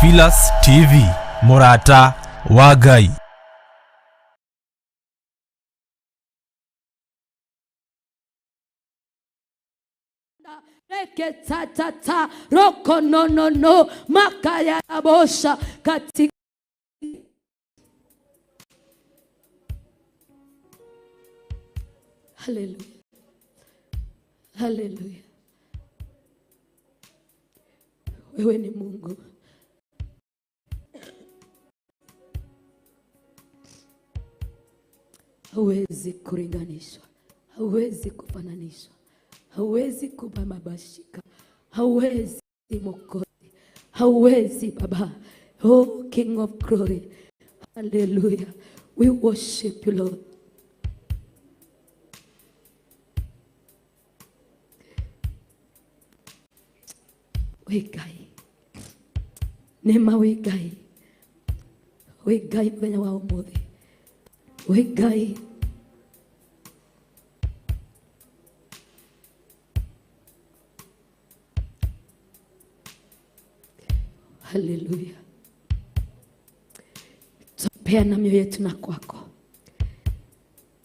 Theophilus TV Murata wa Ngai. Reketata roko no makaya bosha katika Hallelujah. Hallelujah. Wewe ni Mungu. Hauwezi kulinganishwa. Hauwezi kufananishwa. Hauwezi kubambashika. Hauwezi Mwokozi. Hauwezi Baba. Oh King of glory. Hallelujah. We worship you, Lord. Wegai. Nema wegai. Wegai mwenye wa umuthi. Wegai. Hallelujah. Tupeana mioyo yetu na kwako.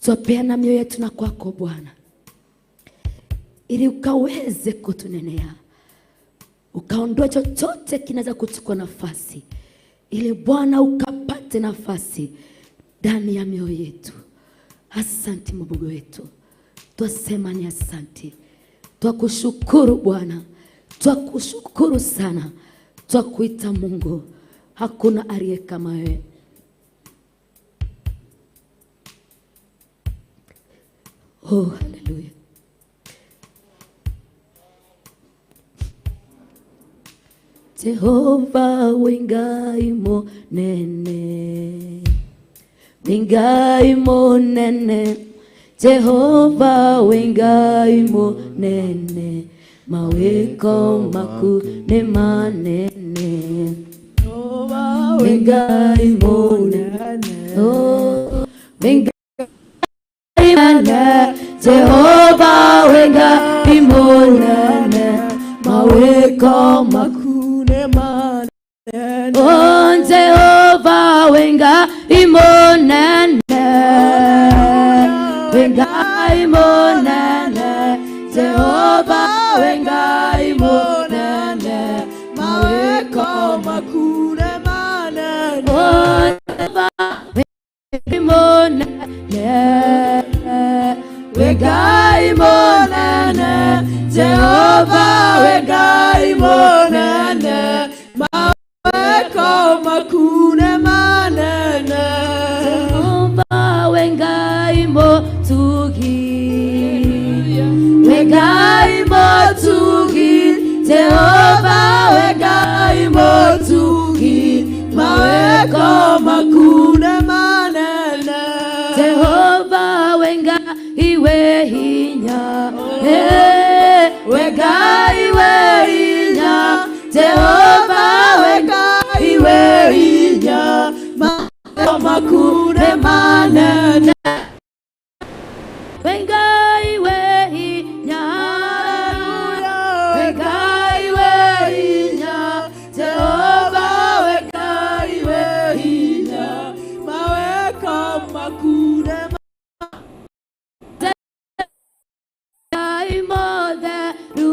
Tupeana mioyo yetu na kwako Bwana. Ili ukaweze kutunenea. Ukaondoa chochote kinaweza kuchukua nafasi. Ili Bwana ukapate nafasi ndani ya mioyo yetu. Asante Mungu wetu. Twasema ni asante. Twakushukuru Bwana. Twakushukuru sana. Twakuita Mungu. Hakuna aliye kama wewe. Oh, hallelujah. Jehova wengai monene. Wengai monene. Jehova wengai monene. Maweko maku ne manene. Jehova wengai monene. Oh, wengai monene. Jehova wengai monene. Maweko maku ne manene. Oh, Jehova wengai monene. Wengai monene. Jehova wengai monene. Maweko makune manene. Oh, Jehova wengai monene. Wengai monene. Jehova wengai monene. Maweko makune manene. Jehova wengai motugi. Wengai motugi. Jehova wengai motugi. Maweko makune manene. Jehova wengai wehinya. Wengai wehinya. Jehova wengai wehinya. Maweko makune manene. Wengai wehinya. Wengai wehinya. Jehova wengai wehinya. Maweko makune manene. Wengai motheru.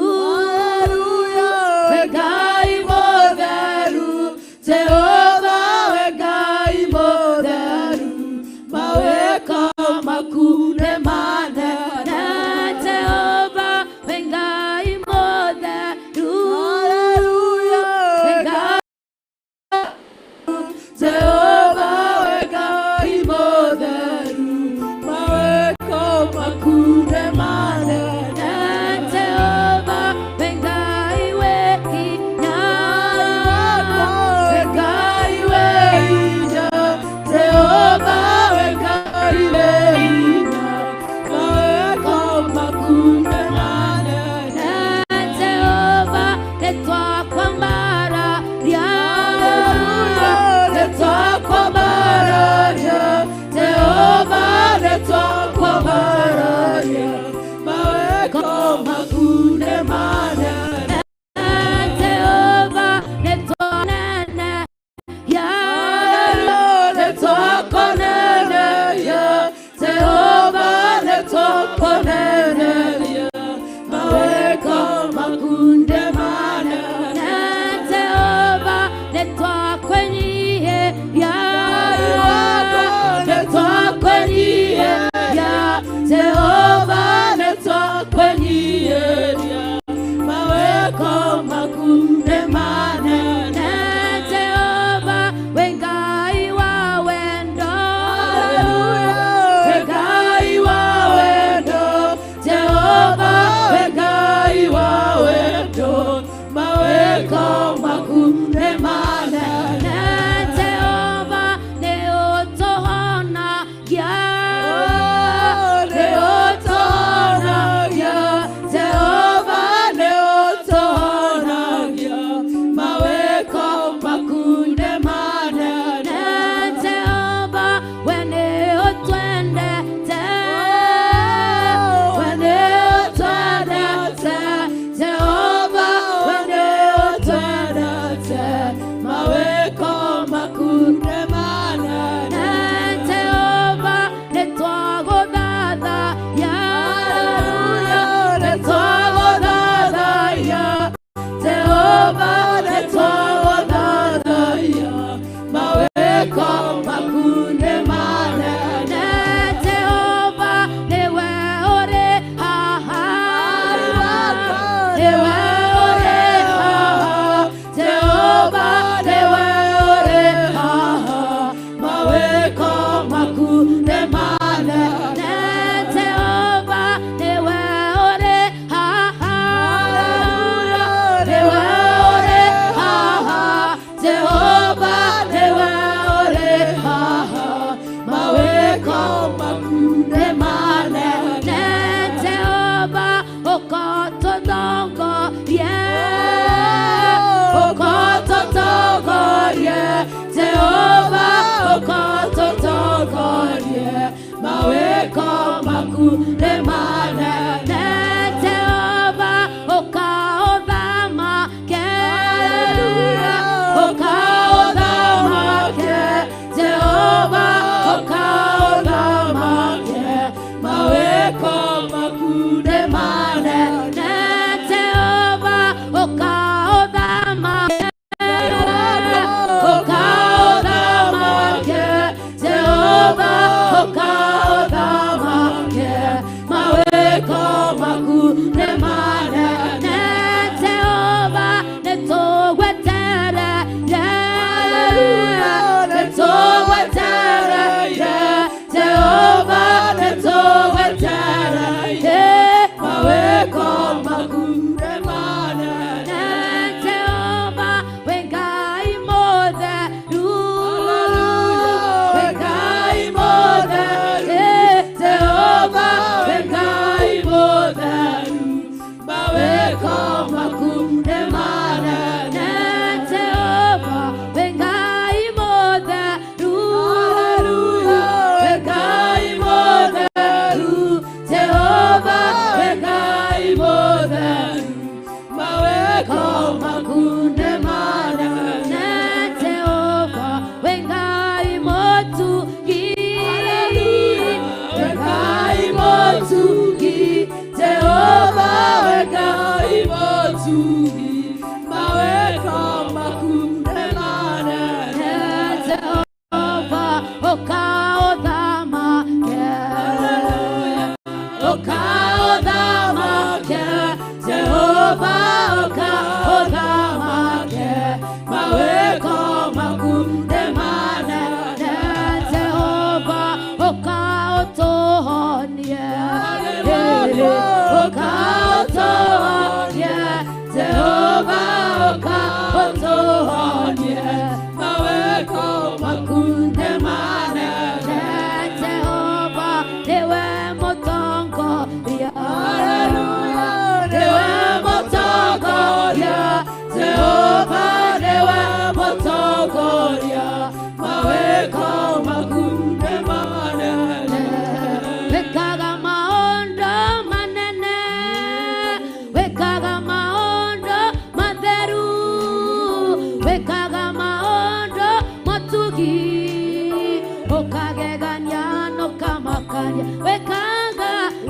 Wengai motheru. Jehova wengai motheru. Maweko Jehova netwakwenyiyeria maweko makunde manene Jehova wengai wa wendo wengai wa wendo Jehova wengai wa wendo maweko makunde manene Jehova neotohona ya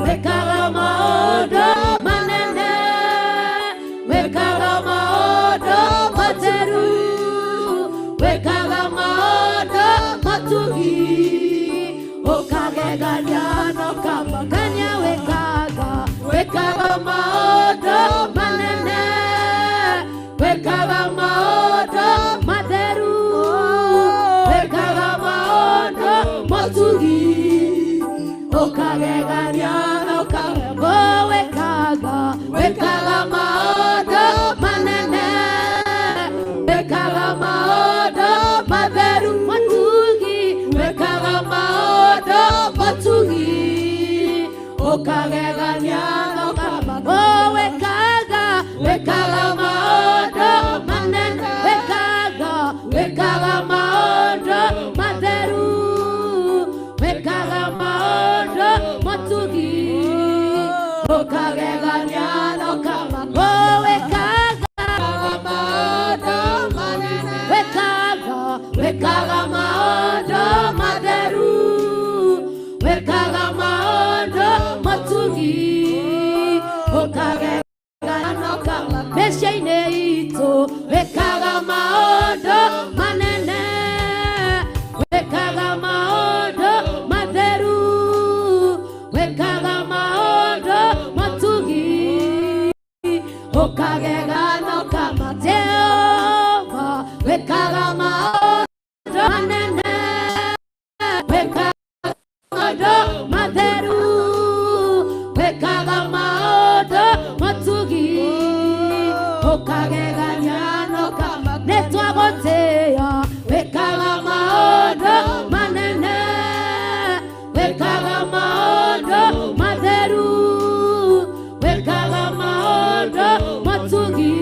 wekaga maondo manene, wekaga maondo materu, wekaga maondo matugi, okagegania no kamakanya. wekaga maondo manene, wekaga maondo matheru, wekaga maondo matugi, ukagegania ukagego, wekaga maondo manene, wekaga maondo matheru matugi, wekaga maondo matugi, ukagegania ukagego, wekaga maondo manene, wekaga maondo matheru, wekaga maondo matugi, ukagegania ukagego, wekaga maondo manene, wekaga maondo matheru, wekaga maondo matugi, ukagegania Meshine ito, wekaga maondo manene, wekaga maondo matheru, wekaga maondo matugi, ukagegana kama Jehova, wekaga maondo manene, wekaga maondo matheru, wekaga maondo matugi, ukagegania kama netwagotea, wekaga maondo manene, wekaga maondo matheru, wekaga maondo matugi,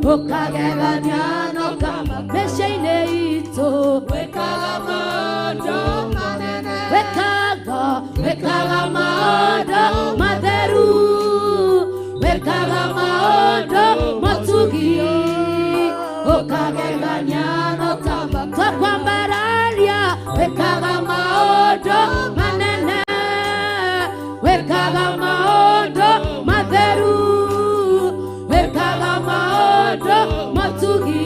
ukagegania kama Meshine ito, wekaga maondo manene, wekaga maondo matheru, wekaga maondo matugi, ukagegania kama Takwambararia, wekaga maondo manene, wekaga maondo matheru, wekaga maondo matugi,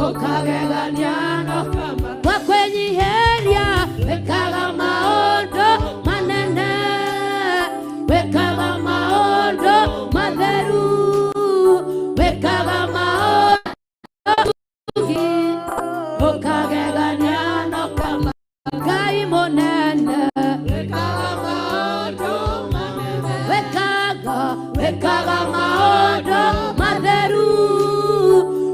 ukagegania kama Takwenyiheria, wekaga maondo manene, wekaga maondo matheru, wekaga maondo matugi, ukagegania kama Ngai munene, wekaga maondo manene, wekaga maondo matheru,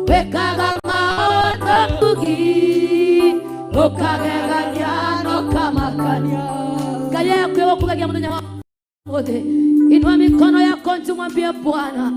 wekaga maondo matugi, ukagegania kama Kania. Kaya yako kugagia mdonya wote, inua mikono yako tumwambie Bwana,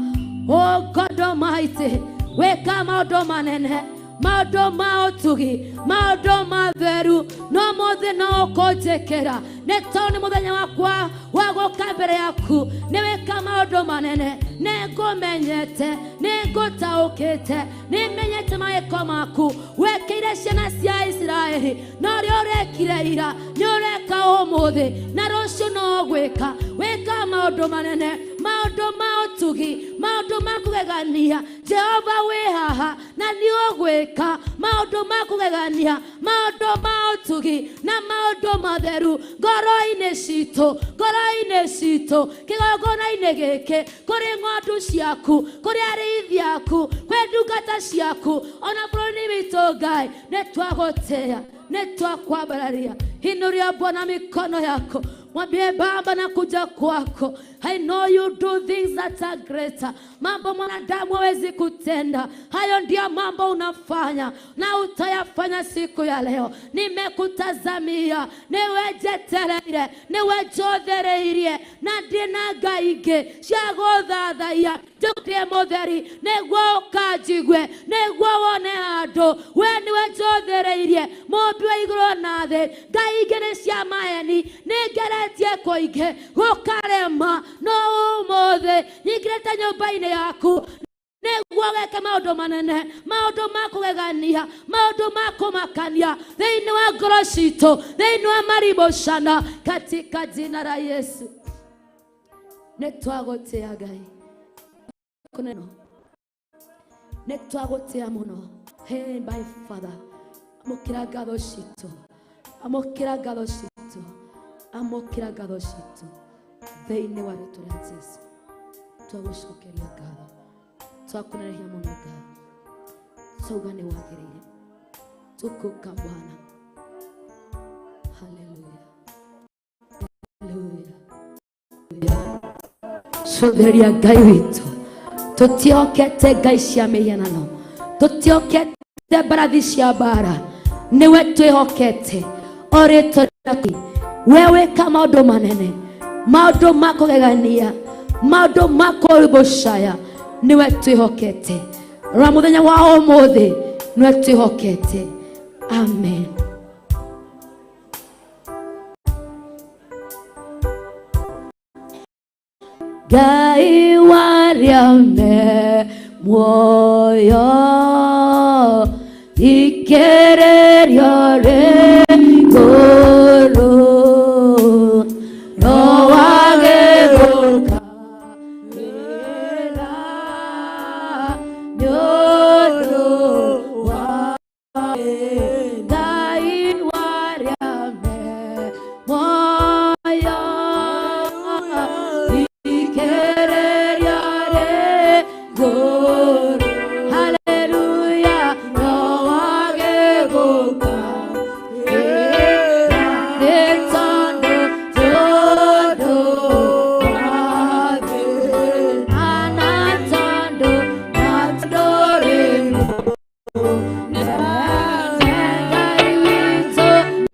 oh God Almighty, weka maondo manene, maondo matugi, maondo matheru, no mothe no kotekera, netoni muthenya wakwa wagoka mbere yaku, niweka maondo manene, negomenyete, negotaukite, nimenyete maeko maku, wekire ciana cia Israeli, no rio rekire ira, nyoreka umuthi, na rucio no gwika, weka maondo manene, maondo matugi, maondo makugegania, Jehova we haha, na nio gwika, maondo makugegania, maondo matugi, na maondo matheru, ngoro-ini citũ, kĩgongona-inĩ gĩkĩ, kũrĩ ng'ondu ciaku, kũrĩ arĩithi aku, kwĩ ndungata ciaku, ona bũrũri witũ Ngai, nĩtwagũtĩĩa, nĩtwakwambararia. Inuria Bwana mikono yako, mwambie Baba nakuja kwako. I know you do things that are greater. Mambo mwanadamu hawezi kutenda, hayo ndio mambo unafanya na utayafanya siku ya leo. Nimekutazamia, niwe jetereire, niwe jothereirie, na ndina gaige ciagothathaiya ndukire mutheri, niguo ukajigwe, niguo wone andu. We niwe jothereirie, mundu wa iguru na thi, gaige ni cia maeni, ningeretie kuinge gukarema. No umothe nyingirete nyumba-ini yaku, niguo weke maundu manene, maundu makugegania, maundu makumakania thiini wa ngoro citu, thiini wa maribocana, katika jina la Yesu. Nitwagutia Ngai kuneno, nitwagutia muno. Hey my Father, amukira ngatho citu, amukira ngatho citu, amukira ngatho citu. thĩinĩ wa rĩĩtwa rĩa Jesũ twagũcokeria ngatho, twakunenehia mũno Ngai, twauga nĩ wagĩrĩire, tukuka Bwana. Haleluya, haleluya. Cũthĩrĩria Ngai witũ, tũtiokete ngai cia mĩhianano, tũtiokete mbarathi cia mbara, nĩwe twĩhokete o rĩĩtwa rĩaku. We wĩka maũndũ manene, maũndũ ma kũgegania, maũndũ ma kũgucaya, nĩwe twĩhokete. Rwa mũthenya wa ũmũthĩ nĩwe twĩhokete. Amen. Ngai waria me muoyo ikererio igũrũ, no wagĩrũka wĩra nĩ ũndũ wawe. Ngai waria me muoyo ikererio igũrũ. Haleluya, no wagĩrũka wĩra nĩ tondũ tondũ wathĩ ana tondũ matondũ Ngai witũ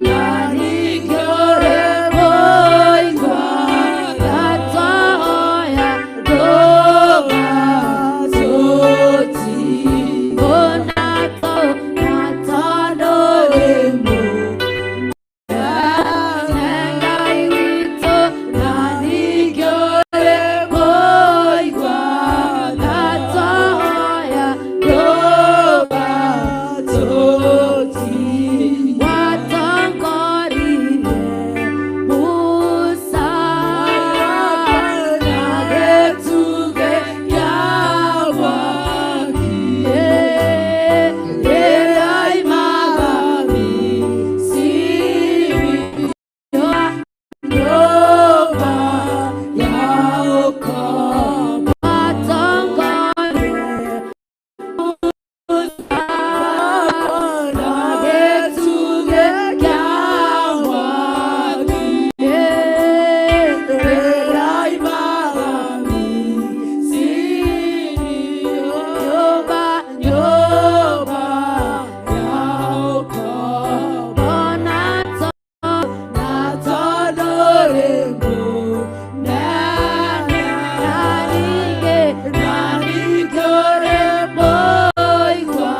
na ningĩ ũrĩmũigua gatwahoya ndũga tũti ona tondũ rĩmũ. Ngai witũ na ningĩ ũrĩmũigua gatwahoya ndũga tũti. Watongoririe Musa na gĩtugĩ kĩa mwaki, rĩrĩa oimaga Misiri, nyũmba ya ũkombo. Watongoririe Musa na gĩtugĩ kĩa mwaki, rĩrĩa oimaga Misiri, nyũmba ya ũkombo. Na tondũ rĩmũ na ningĩ ũrĩmũigua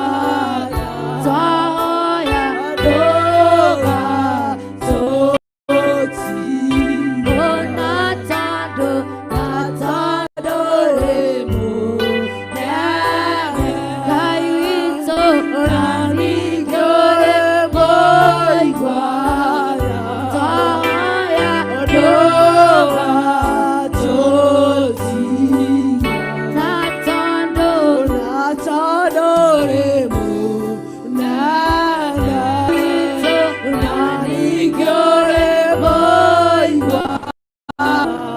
twahoya ndũga tũti. Ona tondũ rĩmũ Ngai witũ na ningĩ ũrĩmũigua twahoya ndũga tũti. Na tondũ rĩmũ Ngai witũ na ningĩ ũrĩmũigua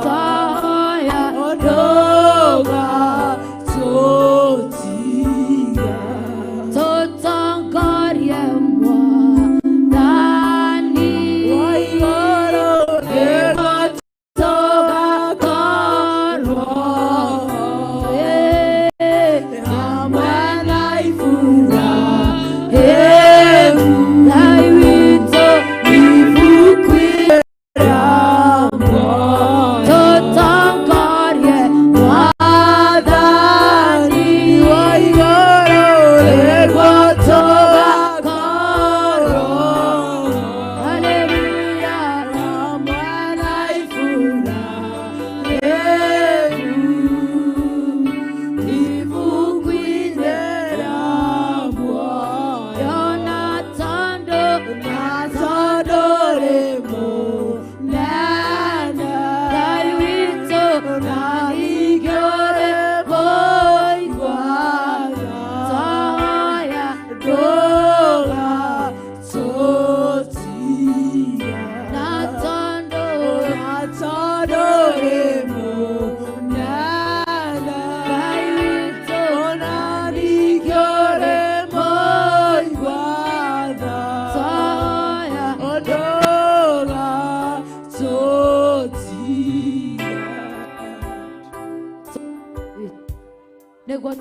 twahoya ndũga tũti. Tũtongorie Mwathani wa igũrũ, nĩguo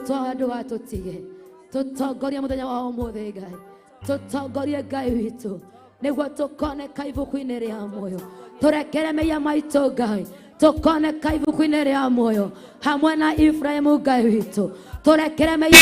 twa ndugatutige tutongoria muthenya wa umuthi Ngai tutongorie Ngai witu niguo tukoneka ibuku-inĩ rĩa muoyo turekere meiya maitũ Ngai tukoneka ibuku-inĩ rĩa muoyo hamwe na Efraimu Ngai witu turekere meiya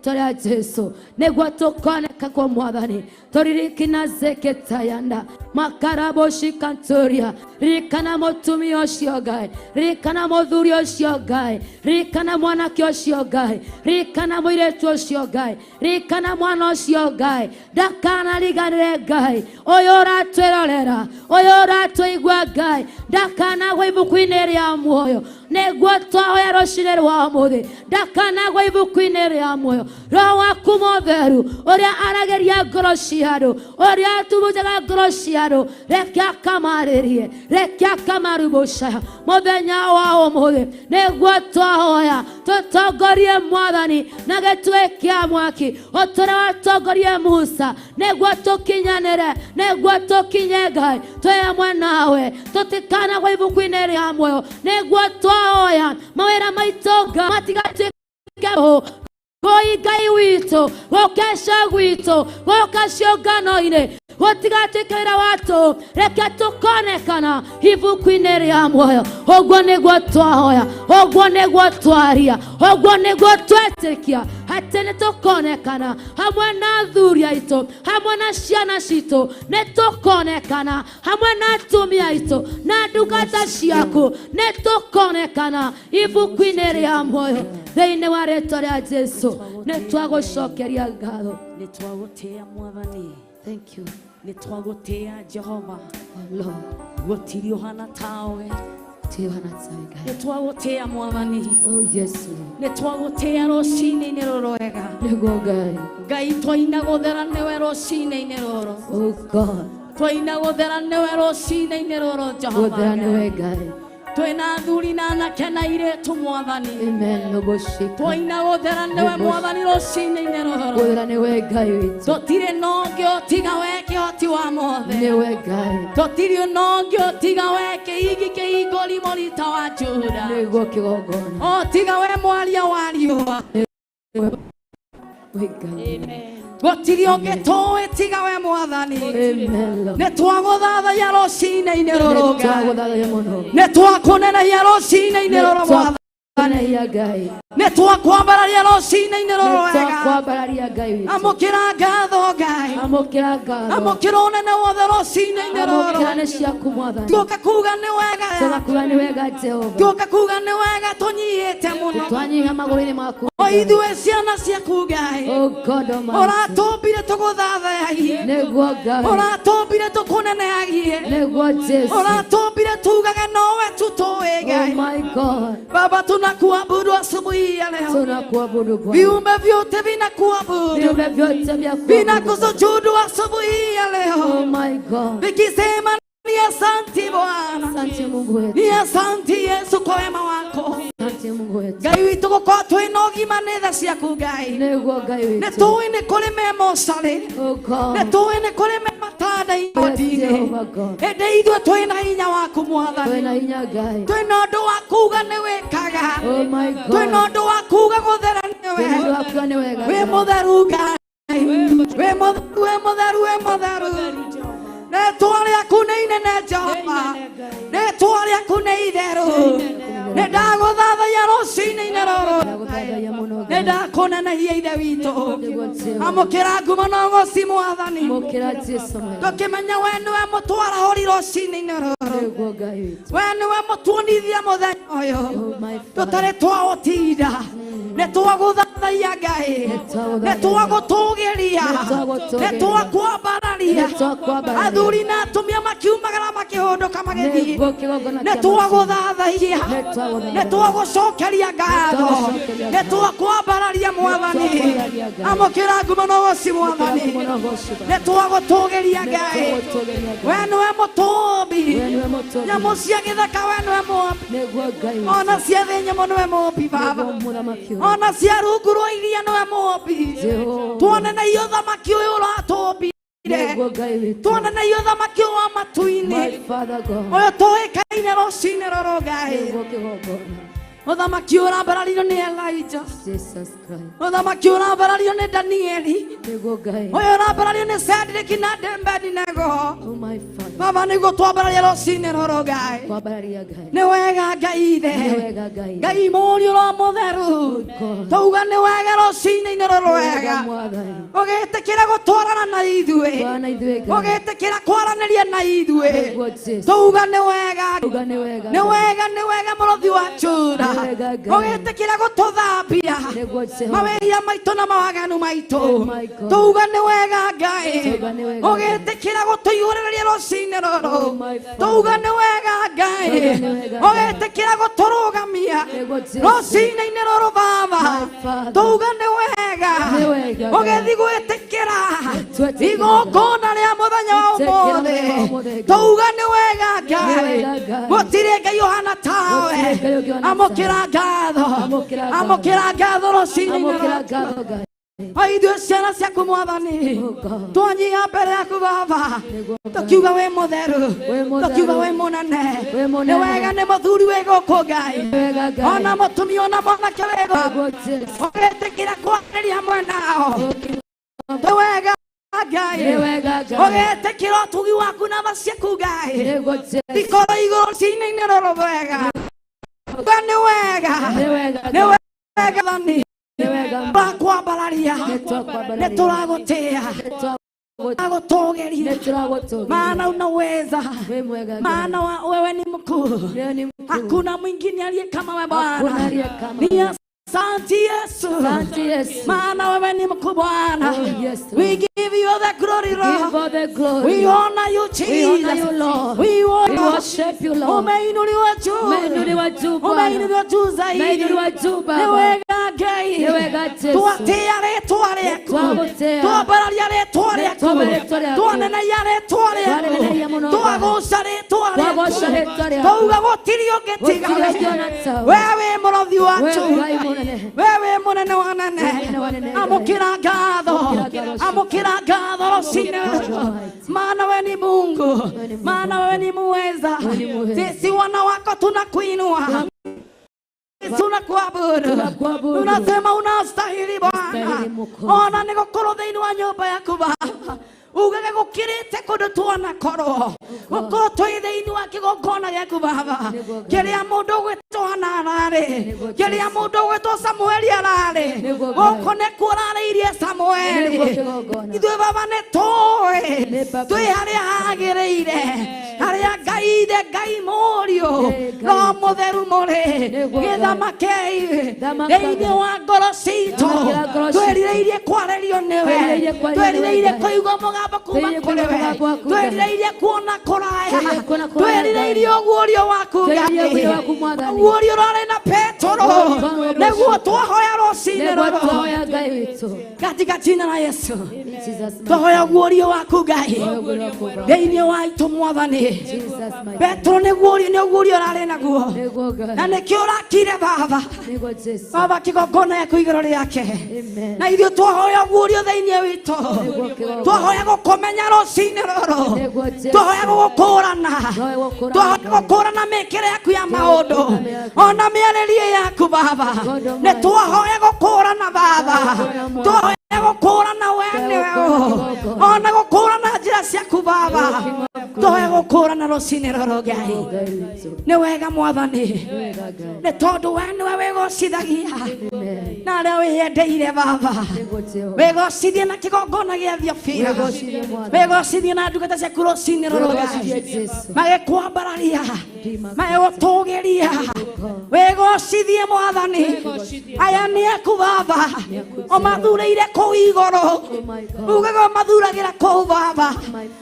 Toria Jesu niguo tukoneka kwa Mwathani turirikana Zeketayanda makarabo shikanturia ririkana mutumia ucio Ngai ririkana muthuri ucio Ngai ririkana mwanake ucio Ngai ririkana muiretu ucio Ngai ririkana mwana ucio Ngai ndakanariganire Ngai uyu uratwirorera uyu uratuigua Ngai ndakanagwa ibuku-inĩ rĩa muoyo niguo twahoya rũcinĩ rwa ũmũthĩ ndakanagwa ibuku-inĩ rĩa muoyo Roho waku Mũtheru ũrĩa arageria ngoro cia andũ ũrĩa atubujaga ngoro cia andũ reke akamarĩrie reke akamarumbũcaga mũthenya wa ũmũthĩ nĩguo twahoya tũtongorie Mwathani na gĩtugĩ kĩa mwaki ũtũre watongorie Musa nĩguo tũkinyanĩre nĩguo tũkinye Ngai twĩ hamwe nawe tũtikanagwa ibuku-inĩ rĩa muoyo nĩguo twahoya mawĩra maitũ Ngai matigatuĩke Goi Ngai witu gũkesha gwitu gũka ciũngano-inĩ gũtigatuĩke wĩra watũ reke tũkonekana ibuku-inĩ rĩa muoyo ũguo nĩguo twahoya ũguo nĩguo twaria ũguo nĩguo twetĩkia atĩ nĩtũkonekana hamwe na athuri aitũ hamwe na ciana citũ nĩtũkonekana hamwe na atumia aitũ na ndungata ciaku nĩtũkonekana ibuku-inĩ rĩa muoyo thĩinĩ wa rĩĩtwa rĩa Jesu nĩtwagũcokeria ngatho nĩtwagũtĩĩa Mwathani. Thank you nĩtwagũtĩĩa Jehova Lord gũtirĩ ũhana tawe nĩtwagũtĩĩa Mwathani. Oh yes nĩtwagũtĩĩa rũcinĩ-inĩ rũrũ wega nĩguo Ngai Ngai twaina gũthera nĩwe rũcinĩ-inĩ rũrũ Oh God twaina gũthera nĩwe rũcinĩ-inĩ rũrũ Jehova gũthera nĩwe Ngai twĩna athuri na anake na airĩtu Mwathani Amen Nogoshika twaina gũthera nĩwe Mwathani rũcinĩ-inĩ rũrũ gũthera nĩwe Ngai witũ tũtirĩ na ũngĩ ũtiga we kĩhoti wa mothe nĩwe Ngai tũtirĩ na ũngĩ ũtiga we kĩhigi kĩhingũri mũrita wa Juda nĩguo kĩgongona o tiga we mwaria wa riũa gũtirĩ ũngĩ tũĩ tiga we Mwathani nĩtwagũthathaiya rũcinĩ-inĩ rũrũ nĩtwakũnenaia rũcinĩ-inĩ rũrũ Mwathani nĩtwakwambararia rũcinĩ-inĩ rũrũ wega amũkĩra ngatho Ngai amũkĩra ũnene wothe rũcinĩ-inĩ rũrũ tuoka kuga nĩ wega tuoka kuga nĩ wega tũnyihĩte mũno o ithuĩ ciana ciaku Ngai ũratũmbire tũgũthathaiye ũratũmbire tũkũneneagie ũratũmbire tugage nowe tu tũĩ Ngai Baba tunakuabudu asubuhi ya leo viumbe vyote vinakuabudu vinakusujudu asubuhi ya leo vikisema ni asante Bwana ni asante Yesu kwa wema wako Ngai witũ gũkorwo twĩna ũgima nĩ tha ciaku Ngai nĩtũĩ nĩ kũrĩ me mocarĩ nĩtũĩ nĩ kũrĩ me matanda-inĩ hĩndĩ ithuĩ twĩna hinya waku Mwathani twĩna ũndũ wa kuga nĩ wĩkaga twĩna ũndũ wa kuga gũthera nĩ wega wĩ mũtheru Ngai wĩ mũtheru rĩĩtwa rĩaku nĩ inene Jehova rĩĩtwa rĩaku nĩ itherũ nĩndagũthathaiya rũcinĩ-inĩ rũrũ nĩndakũnenehiya ithe witũ amũkĩra ngumo na ũgooci Mwathani tũkĩmenya we nĩwe mũtwarahũri rũcinĩ-inĩ rũrũ we nĩwe mũtuonithia mũthenya ũyũ tũtarĩ twaũtinda nĩtwagũthathaiya Ngai nĩtwagũtũgĩria nĩtwakwambararia athuri na atumia makiumagara makĩhũndũka magĩthiĩ nĩtwagũthathaiya nĩtwagũcokeria ngatho nĩtwakwambararia Mwathani amũkĩra ngumo na ũgooci Mwathani nĩtwagũtũgĩria Ngai we nĩwe mũtũmbi nyamũ cia gĩthaka we nĩwe mũmbi ona cia thĩ nyamũ nĩwe mũmbi Baba ona cia rungu rwa iria nĩwe mũmbi tuoneneio thamaki ũyũ ũratũmbire tuoneneio thamaki ũyũ wa matu-inĩ ũyũ tũĩkaine rũcinĩ rũrũ Ngai Mũthamaki ũrambarario nĩ Elijah. Jesus Christ. Mũthamaki ũrambarario nĩ Danieli. Nĩguo Ngai. Ũyũ ũrambarario nĩ Shadrach na Abednego. Oh my Father. Baba nĩguo twambararia rũcinĩ rũrũ Ngai. Twambararia Ngai. Nĩ wega Ngai ithe. Nĩ wega Ngai. Ngai mũriũ ũrĩa mũtheru. Twauga nĩ wega rũcinĩ-inĩ rũrũ wega. Ũgĩtĩkĩra gũtwarana na ithuĩ. Ũgĩtĩkĩra kwaranĩria na ithuĩ. Twauga nĩ wega. Nĩ wega nĩ wega mũrũthi wa Jũda. Ũgĩtĩkĩra gũtũthambia mawĩra maitũ na mawaganu maitũ. Twauga nĩ wega Ngai. Ũgĩtĩkĩra gũtũiyũrĩrĩria rũcinĩ rũrũ. Twauga nĩ wega Ngai. Ũgĩtĩkĩra gũtũrũgamia rũcinĩ-inĩ rũrũ Baba. Twauga nĩ wega. Ũgĩthiĩ gwĩtĩkĩra igongona rĩa mũthenya wa ũmũthĩ. Twauga nĩ wega Ngai. Gũtirĩ Ngai ũhana tawe. Amũkĩra ngatho. Amũkĩra ngatho rũcinĩ-inĩ rũrũ. Ithuĩ ciana ciaku Mwathani twanyia mbere yaku Baba, tukiuga wĩ mũtheru, tukiuga wĩ mũnene. Nĩ wega nĩ mũthuri wĩ gũkũ Ngai, ona mũtumia ona mwanake wĩ gũkũ, ũgĩtĩkĩra kwaranĩria hamwe nao. Nĩ wega Ngai, ũgĩtĩkĩra ũtugi waku na tha ciaku Ngai ikorwo igũrũ rũcinĩ-inĩ rũrũ wega. Nĩ wega, nĩ wega Thani. Twakwambararia nĩ tũragũtĩĩa, tũragũtũgeria, maana unaweza, maana wewe ni mkuu, hakuna mwingine aliye kama wewe Bwana. Asante Yesu, maana wewe ni mkuu Bwana. We give you the glory, Lord. We honor you, Jesus. We worship you, Lord. Umeinuliwa juu, umeinuliwa juu zaidi. Ni wega Ngai, twatia rĩtwa rĩaku, twambararia rĩtwa rĩaku, twananagia rĩtwa rĩaku, twagũca rĩtwa rĩaku. Twauga gũtirĩ ũngĩ tiga wewe wĩ mũrothi wa Jũda. Wewe mũnene wa anene. Amũkĩra ngatho, amũkĩra ngatho rũcinĩ. Maana wewe ni Mungu, maana wewe ni muweza. Sisi wana wako tunakuinua, tunakuabudu, tunasema unastahili Bwana. Ona nĩgũkorwo thĩinĩ wa nyũmba yaku Baba, ugage gũkĩrĩte kũndũ twanakorwo, gũkorwo twĩ thĩinĩ wa kĩgongona gĩaku Baba, kĩrĩa mũndũ ũgwĩtwo ararĩ, kĩrĩa mũndũ ũgwĩtwo Samueli ararĩ, gũkũ nĩkuo ũrarĩirie Samueli. Ithuĩ Baba nĩtũĩ twĩ harĩa hagĩrĩire, harĩa Ngai ithe, Ngai mũriũ, Roho Mũtheru mũrĩ gĩthamakei thĩinĩ wa ngoro citũ. Twĩrirĩirie kwarerio nĩwe, twĩrirĩirie kũigua mũgambo kuma kũrĩ we, twĩrirĩirie kuona kũraya, twĩrirĩirie ũguũrio waku Ngai, ũguũrio ũrarĩ na Petero, nĩguo twahoya rũcinĩ rũrũ katika jina la Yesu. Twahoya ũguũrio waku Ngai thĩinĩ wa itũ Mwathani. Petero nĩ ũguũrio ũrarĩ naguo, na nĩkĩo ũrakire Baba, Baba kĩgongona gĩaku igũrũ rĩake. Na ithuĩ twahoya ũguũrio thĩinĩ witũ, twahoya gũkũmenya rũcinĩ rũrũ, twahoya gũgũkũũrana, twahoya gũkũũrana mĩĩkĩre yaku ya maũndũ, ona mĩarĩrie yaku Baba. Nĩ twahoya gũkũũrana Baba, twahoya gũkũũrana we nĩwe, ona gũkũũrana njĩra ciaku Baba, twahoya gũkũũrana rũcinĩ rũrũ Ngai. Nĩ wega Mwathani, nĩ tondũ we nĩwe wĩgocithagia na arĩa wĩyendeire Baba. Wĩgocithie na kĩgongona gĩa Thiofira, wĩgocithie na ndungata ciaku rũcinĩ rũrũ Ngai, magĩkwambararia, magĩgũtũũgĩria. Wĩgocithie Mwathani, aya nĩ aku Baba, ũmathurĩire kũu igũrũ, ugaga ũmathuragĩra kũu Baba,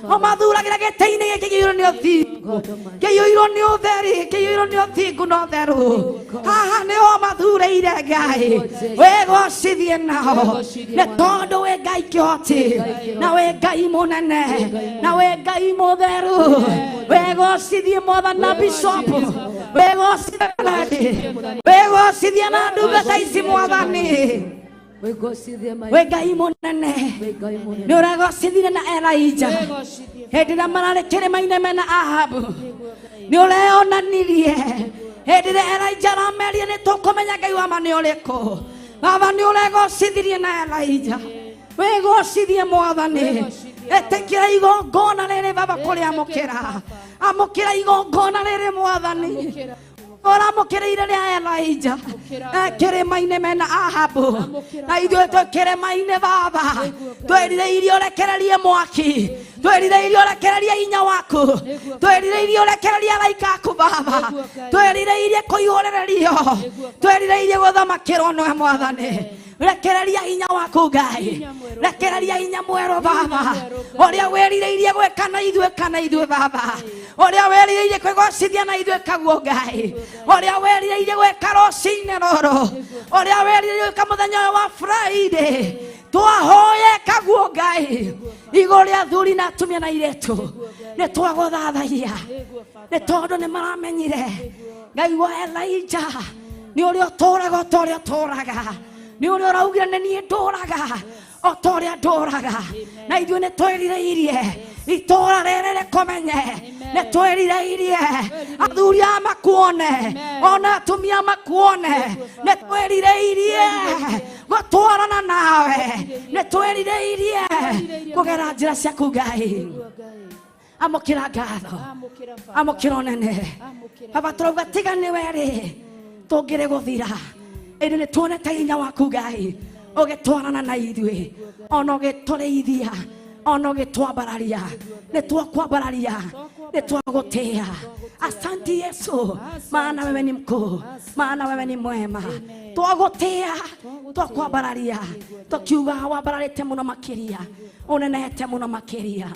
ũmathuragĩra gĩtĩ-inĩ gĩkĩ kĩiyũirwo nĩ ũthingu, kĩiyũirwo nĩ ũtheri, kĩiyũirwo nĩ ũthingu na ũtheru. Haha nĩho ũmathurĩire Ngai, wĩgocithie nao, nĩ tondũ wĩ Ngai kĩhoti, na wĩ Ngai mũnene, na wĩ Ngai mũtheru. Wĩgocithie Mwathani na Bishop, wĩgocithie na ndungata ici Mwathani. We Ngai mũnene, nĩ ũregocithire na Elijah hĩndĩ ĩrĩa mararĩ kĩrĩma-inĩ mena Ahabu, nĩ ũreonanirie Hedire Elijah Ramelia ne toko menya Ngai wa manioleko. Baba ni olego sidiri na Elijah. Wego sidie mwathani. Etekira igongona rere baba kuri amukira. Amukira igongona rere mwathani. Ora mukireire ria Elijah. Kere maine mena Ahabu. Na ithuĩ twĩkĩre maine baba. Twĩrirĩirie ũrekererie mwaki. Twĩrirĩirie ũrekererie hinya waku. Twĩrirĩirie ũrekererie araika aku baba. Twĩrirĩirie kũihũrĩrĩrio. Twĩrirĩirie gũthamakĩrwo nĩ mwathani. Rekereria hinya waku Ngai. Rekereria hinya mwerũ baba. Ũrĩa wĩrirĩirie gwĩka na ithuĩ kana ithuĩ baba. Ũrĩa wĩrirĩirie kwĩgocithia na ithuĩ kaguo Ngai. Ũrĩa wĩrirĩirie gwĩka rũcinĩ rũrũ. Ũrĩa wĩrirĩirie gwĩka mũthenya wa Friday. Twahoye kaguo Ngai. Igũrũ rĩa athuri na atumia na airĩtu. Nĩ twagũthathaiya. Nĩ tondũ nĩ maramenyire Ngai wa Elijah nĩ ũrĩa ũtũũraga o ta ũrĩa ũtũũraga. Ni uri uraugire ne ni ndoraga o ta ũrĩa ndoraga. Na ithuĩ nĩ twĩrirĩirie itũũra rĩrĩ rĩkũmenye. Nĩ twĩrirĩirie athuri aya makuone, ona atumia makuone. Nĩ twĩrirĩirie gũtwarana nawe. Nĩ twĩrirĩirie kũgera njĩra ciaku Ngai. Amũkĩra ngatho, amũkĩra ũnene. Baba turauga tiga nĩwe rĩ tũngĩrĩ gũthira. Ĩndĩ nĩ tuonete hinya waku Ngai ũgĩtwarana na ithuĩ, ona ũgĩtũrĩithia, ona ũgĩtwambararia. Nĩ twakwambararia, nĩ twagũtĩĩa. Asante Yesu, maana wewe ni mkuu, maana wewe ni mwema. Twagũtĩĩa, twakwambararia, tũkiuga wambararĩte mũno makĩria, ũnenehete mũno makĩria.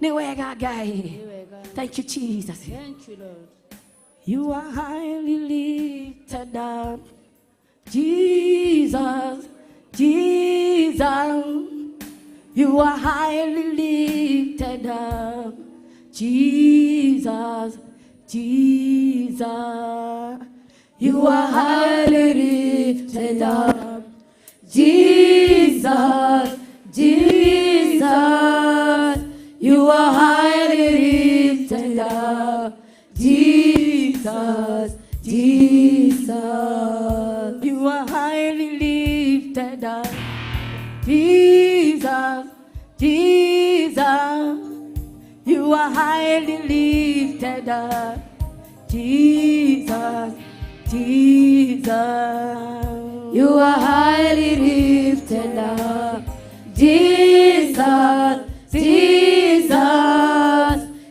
Nĩ wega Ngai. Thank you Jesus. Thank you Lord. You are highly lifted up. Jesus, Jesus, you are highly lifted up. Jesus, Jesus, you are highly lifted up. Jesus, Jesus, you are highly lifted up. Jesus, Jesus, you are highly lifted up. Jesus, Jesus, you are highly lifted up. Jesus, Jesus, you are highly lifted up. Jesus, Jesus,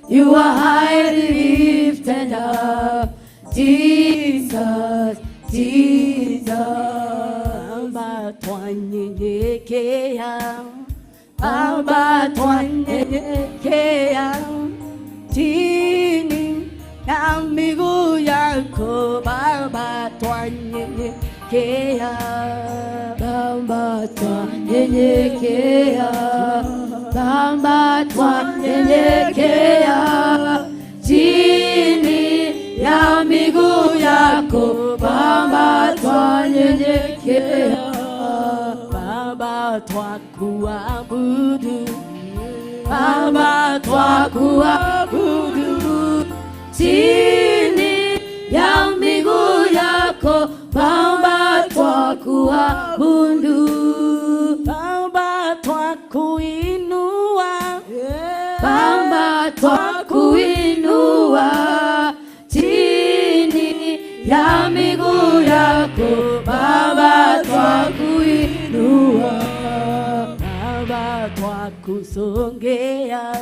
you are highly lifted up. Jesus, Jesus, Baba twanyenyekea, Baba twanyenyekea, chini ya miguu yako Baba twanyenyekea, Baba twanyenyekea, Baba twanyenyekea, chini ya miguu yako Baba twanyenyekea. Baba twakuabudu, Baba twakuabudu, chini ya miguu yako Baba twakuabudu. Baba twakuinua, Baba twakuinua, chini ya miguu yako Baba twakuinua. Baba twakusongea,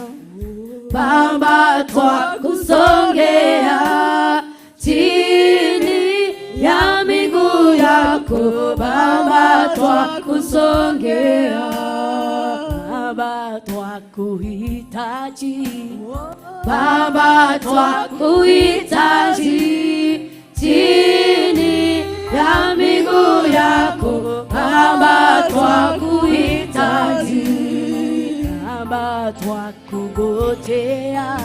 Baba twakusongea, chini ya miguu yako Baba twakusongea. Baba twakuhitaji, Baba twakuhitaji, chini ya miguu yako Baba twakuhitaji. Baba twakungojea,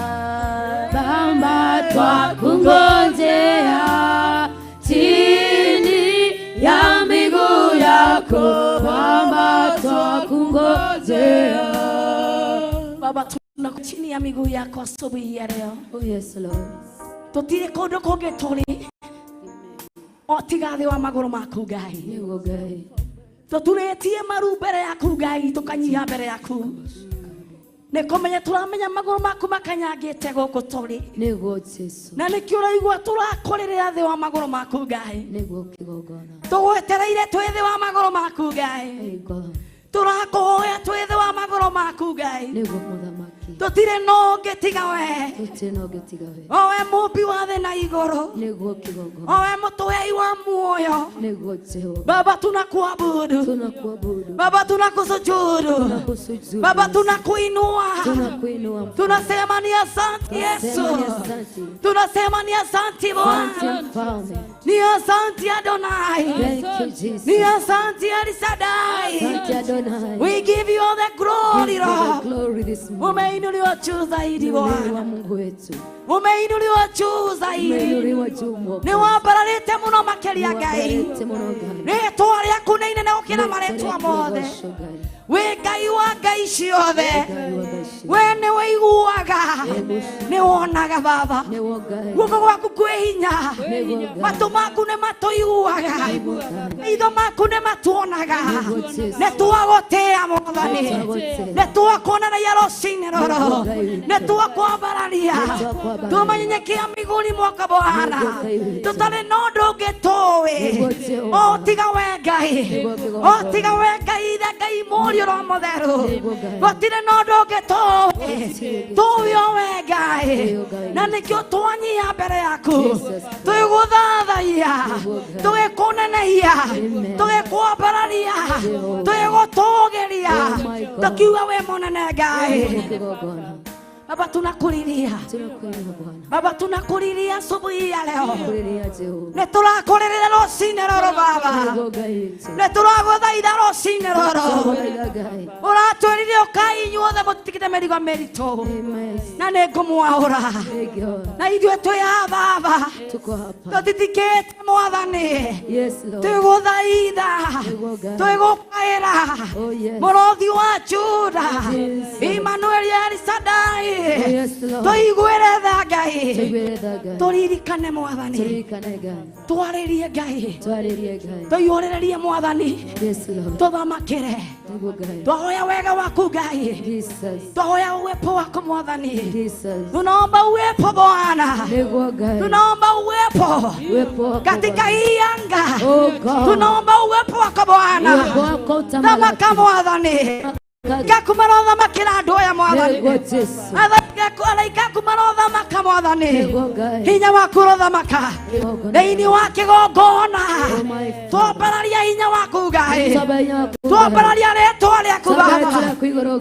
Baba twakungojea, chini ya miguu yako Baba twakungojea. Baba tuko chini ya miguu yako asubuhi ya leo. Oh yes Lord. Tutire kondo koge tuli. otiga thi wa maguru maku Ngai tuturetie maru mbere yaku Ngai tukanyiha mbere yaku nikomenya turamenya maguru maku makanyagite guku turi na nikio raigua turakorera thi wa maguru maku Ngai tugwetereire twi thi wa maguru maku Ngai turakoya twi thi wa maguru maku Ngai tutire no getiga we owe mubi wa thi na iguru owe mutwei wa muoyo Baba tunakuabudu Baba tunakusujudu Baba tunakuinua tunasema ni asante Yesu tunasema ni asante Bwana ni asante Adonai ni asante Shaddai we give you all the glory Lord umeinuliwa juu zaidi Bwana umeinuliwa juu zaidi ni wabararite muno makeria Ngai ritwa riaku ni inene gukira maritwa mothe we Ngai wa ngai ciothe we ni wiguaga ni wonaga Baba guoko gwaku kwi hinya matu maku ni matuiguaga maitho maku ni matuonaga ni twagutia Mwathani ni twakuonanagia rucini ruru ni twakwambararia tumanyenyekia miguni mwaka Bwana tutari na undu ungi tuwi o tiga we Ngai o tiga we Ngai ithe Ngai muri ro mutheru gutire na undu ungi tuwi we Ngai na nikio twanyia mbere yaku twiguthathaia tugikunenehia tugikwambararia twigutugiria tukiuga we munene Ngai Baba tunakuriria Baba tunakuriria asubuhi ya leo neturakorerera rucini ruru Baba neturaguthaitha rucini ruru uratwirire ukai inyuothe mutikite mirigo miritu na ningumwaura na ithue twiha Baba tutitikite Mwathani twiguthaitha twigukaira murothi wa Juda Emmanuel Shaddai tuiguire tha Ngai turirikane Mwathani twaririe Ngai tuihorererie Mwathani tuthamakire twahoya wega waku Ngai twahoya uwepo wako Mwathani tunaomba uwepo Bwana tunaomba uwepo katika hii anga tunaomba uwepo wako Bwana thamaka Mwathani gakumarotha makira andu aya Mwathani athaika kumarotha maka Mwathani hinya waku rothamaka thiini wa kigongona twambararia hinya waku Ngai twambararia ritwa riaku Baba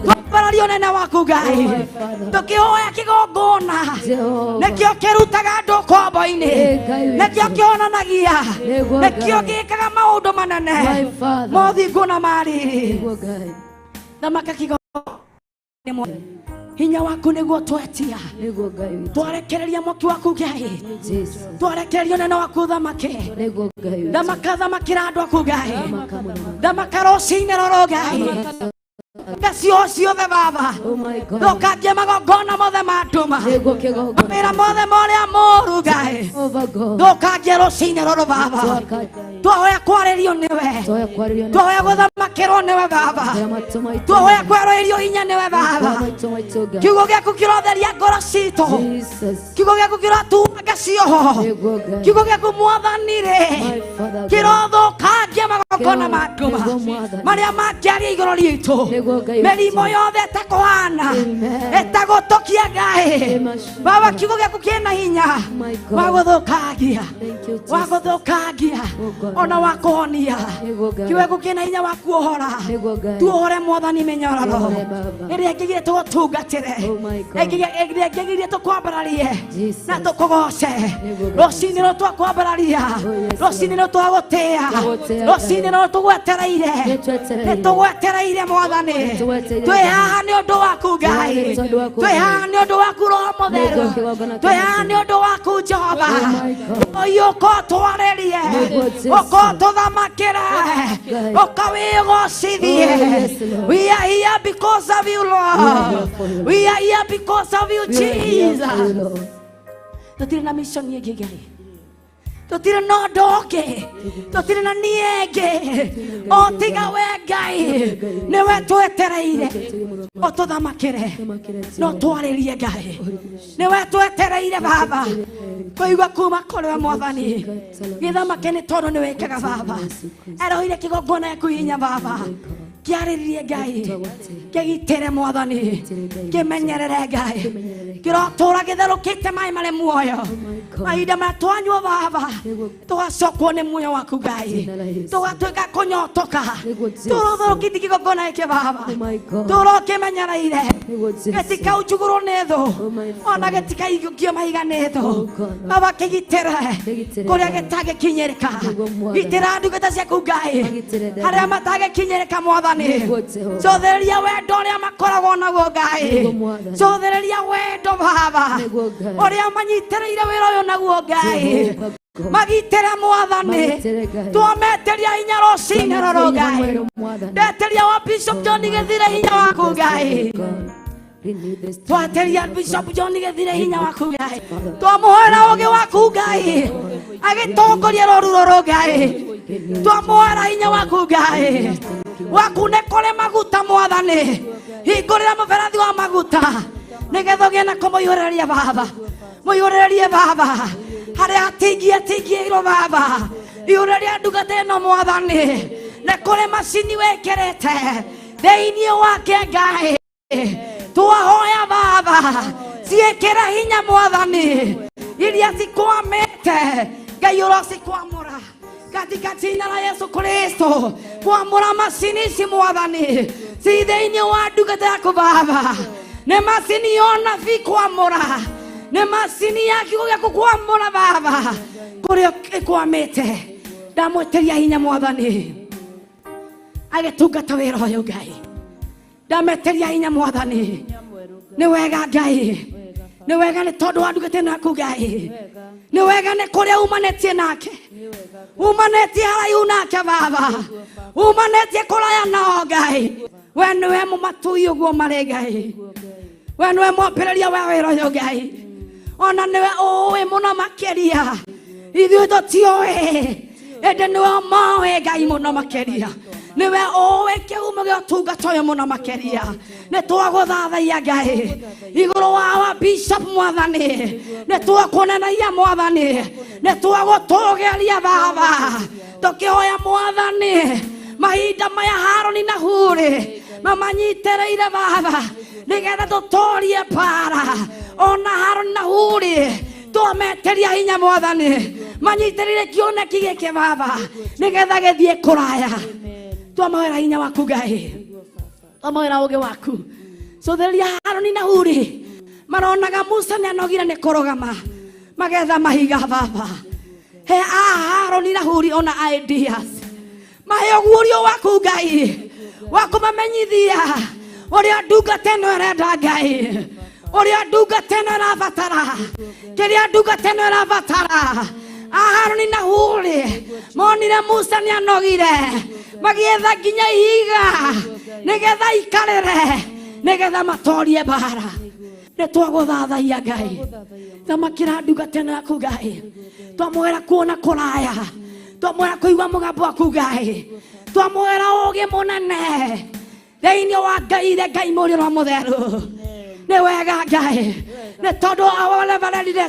twambararia unene waku Ngai tukihoya kigongona nikio kirutaga andu kombo-ini nikio kionanagia nikio gikaga maundu manene mothingu na mari thamaka kigo hinya waku niguo twetia twarekereria mwaki waku Ngai twarekereria unene waku thamake thamakira andu aku Ngai thamaka rucini ruru Ngai Gasio ciothe Baba thukagia magongona mothe ma nduma mawira mothe maria moru Ngai thukagia rucini ruru Baba twahoya kwaririo niwe twahoya guthamakirwo niwe Baba twahoya kweroirio hinya niwe Baba kiugo giaku kirotheria ngoro citu kiugo giaku kiratuaga cioho kiugo giaku Mwathani ri kirothukagia magongona ma nduma maria mangiaria iguru ritu merimo yothe etakuhana etagutukia Ngai Baba kiugo giaku kina hinya waguthukagia ona wakuhonia kiugo giaku kina hinya wakuohora tuohore Mwathani minyororo iria ngigire tugutungatire iria ngigire tukwambararie na tukugoce rucini ru twakwambararia rucini ru twagutia rucini ru tugwetereire nitugwetereire Mwathani twi haha ni undu waku Ngai twi haha ni undu waku Roho Mutheru twi haha ni undu waku Jehova oyuko twarerie uko tuthamakire ukawigocithie we are here because of you Lord we are here because of you Jesus tutire na mission ingi Ngai tutire no ndoge tutire na nienge o tiga we Ngai niwe twetereire o tuthamakire no twaririe Ngai niwe twetereire Baba koigua kuma kuri we Mwathani githamake ni tondu ni wikaga Baba erohire kigongona yaku hinya Baba kiariririe Ngai kigitere Mwathani kimenyerere Ngai kirotura githerukite mai mari muoyo mahinda matwanywo Baba tugacokwo ni muoyo waku Ngai tugatwika kunyotoka turuthurukithi kigongona iki Baba turokimenyereire gitikauchugurwo ni thu ona gitikaiyũkio mahiga ni thu Baba kigitere kuria gitagikinyirika gitira ndungata ciaku Ngai haria matagikinyirika Mwathani cothereria wendo uria makoragwo naguo Ngai cothereria wendo Baba uria manyitĩrĩire wĩra ũyũ naguo Ngai magitĩre Mwathani twameteria hinya rũcinĩ rũrũ Ngai ndeteria wa Bishop John Gĩthire hinya waku Ngai twateria Bishop John Gĩthire hinya waku Ngai twamũhoera ũgĩ waku Ngai agĩtongoria rũru rũrũ Ngai twamũhoera hinya waku Ngai wakune kole maguta Mwathani hingũrĩra mũberethi wa maguta nĩgetha ũgĩe na kũmũihũrĩria Baba mũihũrĩrie Baba harĩa atingĩirwo Baba ihũrĩria ndungata ĩno Mwathani nĩ kũrĩ macini wĩkĩrĩte thĩinĩ wake Ngai twahoya Baba ciĩkĩre hinya Mwathani iria cikwamĩte Ngai ũrocikwamũra katika jina la Yesu Kristo kwamũra macini ici Mwathani ci thĩinĩ wa ndungata yaku Baba nĩ macini ona cikwamũra nĩ macini ya kiugo gĩaku kwamũra Baba kũrĩa ĩkwamĩte ndamweteria hinya Mwathani agĩtungata wĩra ũyũ Ngai ndameteria hinya Mwathani nĩ wega Ngai nĩ wega nĩ tondũ wa ndungata ĩno yaku Ngai nĩ wega nĩ kũrĩa umanĩtie nake umanĩtie haraihu nake Baba umanĩtie kũraya nao Ngai we nĩwe mũmatui ũguo marĩ Ngai we nĩwe mwambĩrĩria wa wĩra ũyũ Ngai ona nĩwe ũĩ mũno makĩria ithuĩ tũtiũĩ ĩndĩ nĩwe ũmoĩ Ngai mũno makĩria niwe ũĩ kĩhumo gĩa ũtungata ũyũ mũno makĩria nĩ twagũthathaiya Ngai igũrũ wa Bishop Mwathani nĩ twakũnenaia Mwathani nĩ twagũtũgeria Baba tũkĩhoya Mwathani mahinda maya Haroni na Huri mamanyitĩrĩire Baba nĩgetha tũtoorie bara ona Haroni na Huri twameteria hinya Mwathani manyitĩrĩire kĩoneki gĩkĩ Baba nĩgetha gĩthiĩ kũraya twamũhoera hinya waku Ngai twamũhoera ũgĩ waku cothereria Haroni na Huri maronaga Musa nĩ anogire nĩ kũrũgama magetha mahiga Baba he Haroni na Huri ona ideas mahe ũguũrio waku Ngai wa kũmamenyithia ũrĩa ndungata ĩno ĩrenda Ngai ũrĩa ndungata ĩno ĩrabatara kĩrĩa ndungata ĩno ĩrabatara Haroni na Huri monire Musa nĩ anogire magietha nginya ihiga nĩgetha ikarĩre nĩgetha matorie bara nĩ twagũthathaiya Ngai thamakĩra ndungata ĩno yaku Ngai twamũhoera kuona kũraya twamũhoera kũigua mũgambo waku Ngai twamũhoera ũgĩ mũnene thĩinĩ wa Ngai ire Ngai mũrĩo wa mũtheru nĩ wega Ngai nĩ tondũ awerevererire